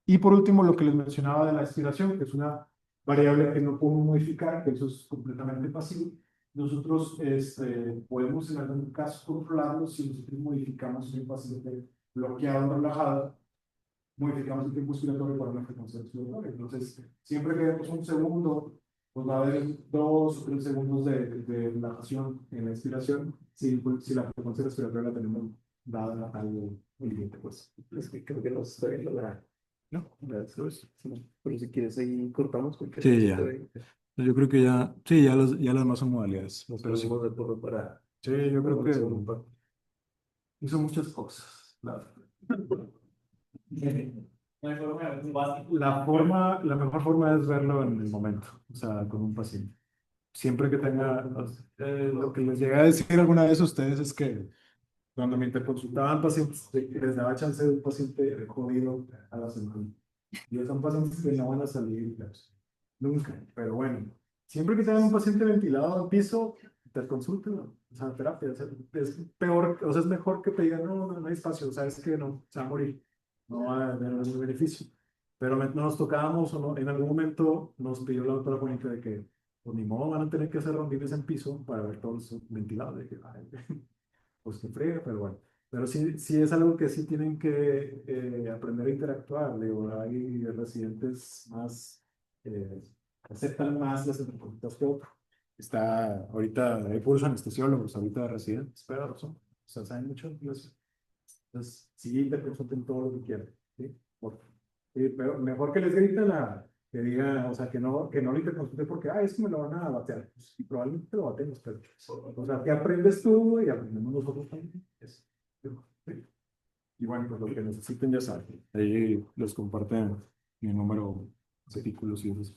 Y por último, lo que les mencionaba de la expiración, que es una variable que no podemos modificar, que eso es completamente pasivo. Nosotros podemos en algún caso controlarlo si nosotros modificamos un paciente bloqueado, relajado, modificamos el tiempo inspiratorio para una frecuencia respiratoria. Entonces, siempre que vemos un segundo, pues va a haber 2 o 3 segundos de relajación en la inspiración, si la frecuencia respiratoria la tenemos dada al límite, pues. Es que creo que no se está viendo ¿No? eso es, sí. Pero si quieres ahí cortamos porque Sí, no se ya. está viendo. Yo creo que ya, sí, ya las demás son modalidades. Nos Pero sí, ponemos de acuerdo para sí, yo creo para hacer que un par. hizo muchas cosas. No hay forma de un básico. La mejor forma es verlo en el momento, o sea, con un paciente. Siempre que tenga, lo que les llegué a decir alguna vez a ustedes es que cuando me interconsultaban pacientes, les daba chance de un paciente jodido a la semana. Y son pacientes que no van a salir, pues, nunca. Pero bueno, siempre que tengan un paciente ventilado en piso, te consulten, ¿no? O sea, terapia. O sea, es peor, o sea, es mejor que te digan, no hay espacio, sabes que no, se va a morir, no va a tener ningún beneficio. Pero nos tocábamos, o no, en algún momento nos pidió la doctora Juanita de que, pues ni modo, van a tener que hacer rondines en piso para ver todos los ventilados. De que, ay, pues que frega, pero bueno. Pero sí, sí es algo que sí tienen que aprender a interactuar. Digo, hay residentes más, eh, aceptan más las entrevistas que otros. Está, ahorita hay puros anestesiólogos, ahorita de residentes, pero son, o sea, saben mucho de inglés. Entonces, sí, interconsulten todo lo que quieran. ¿Sí? Sí, pero mejor que les griten a que diga, o sea, que no lo interconsulten porque, es que me lo van a batear. Pues, y probablemente lo batemos, pero, o sea, que aprendes tú y aprendemos nosotros también. Sí. Y bueno, pues lo que necesiten ya saben. Ahí les comparten mi número, artículos y eso.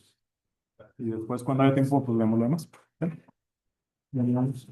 Y después, cuando haya tiempo, pues vemos lo demás. ¿Sí? Ya llegamos.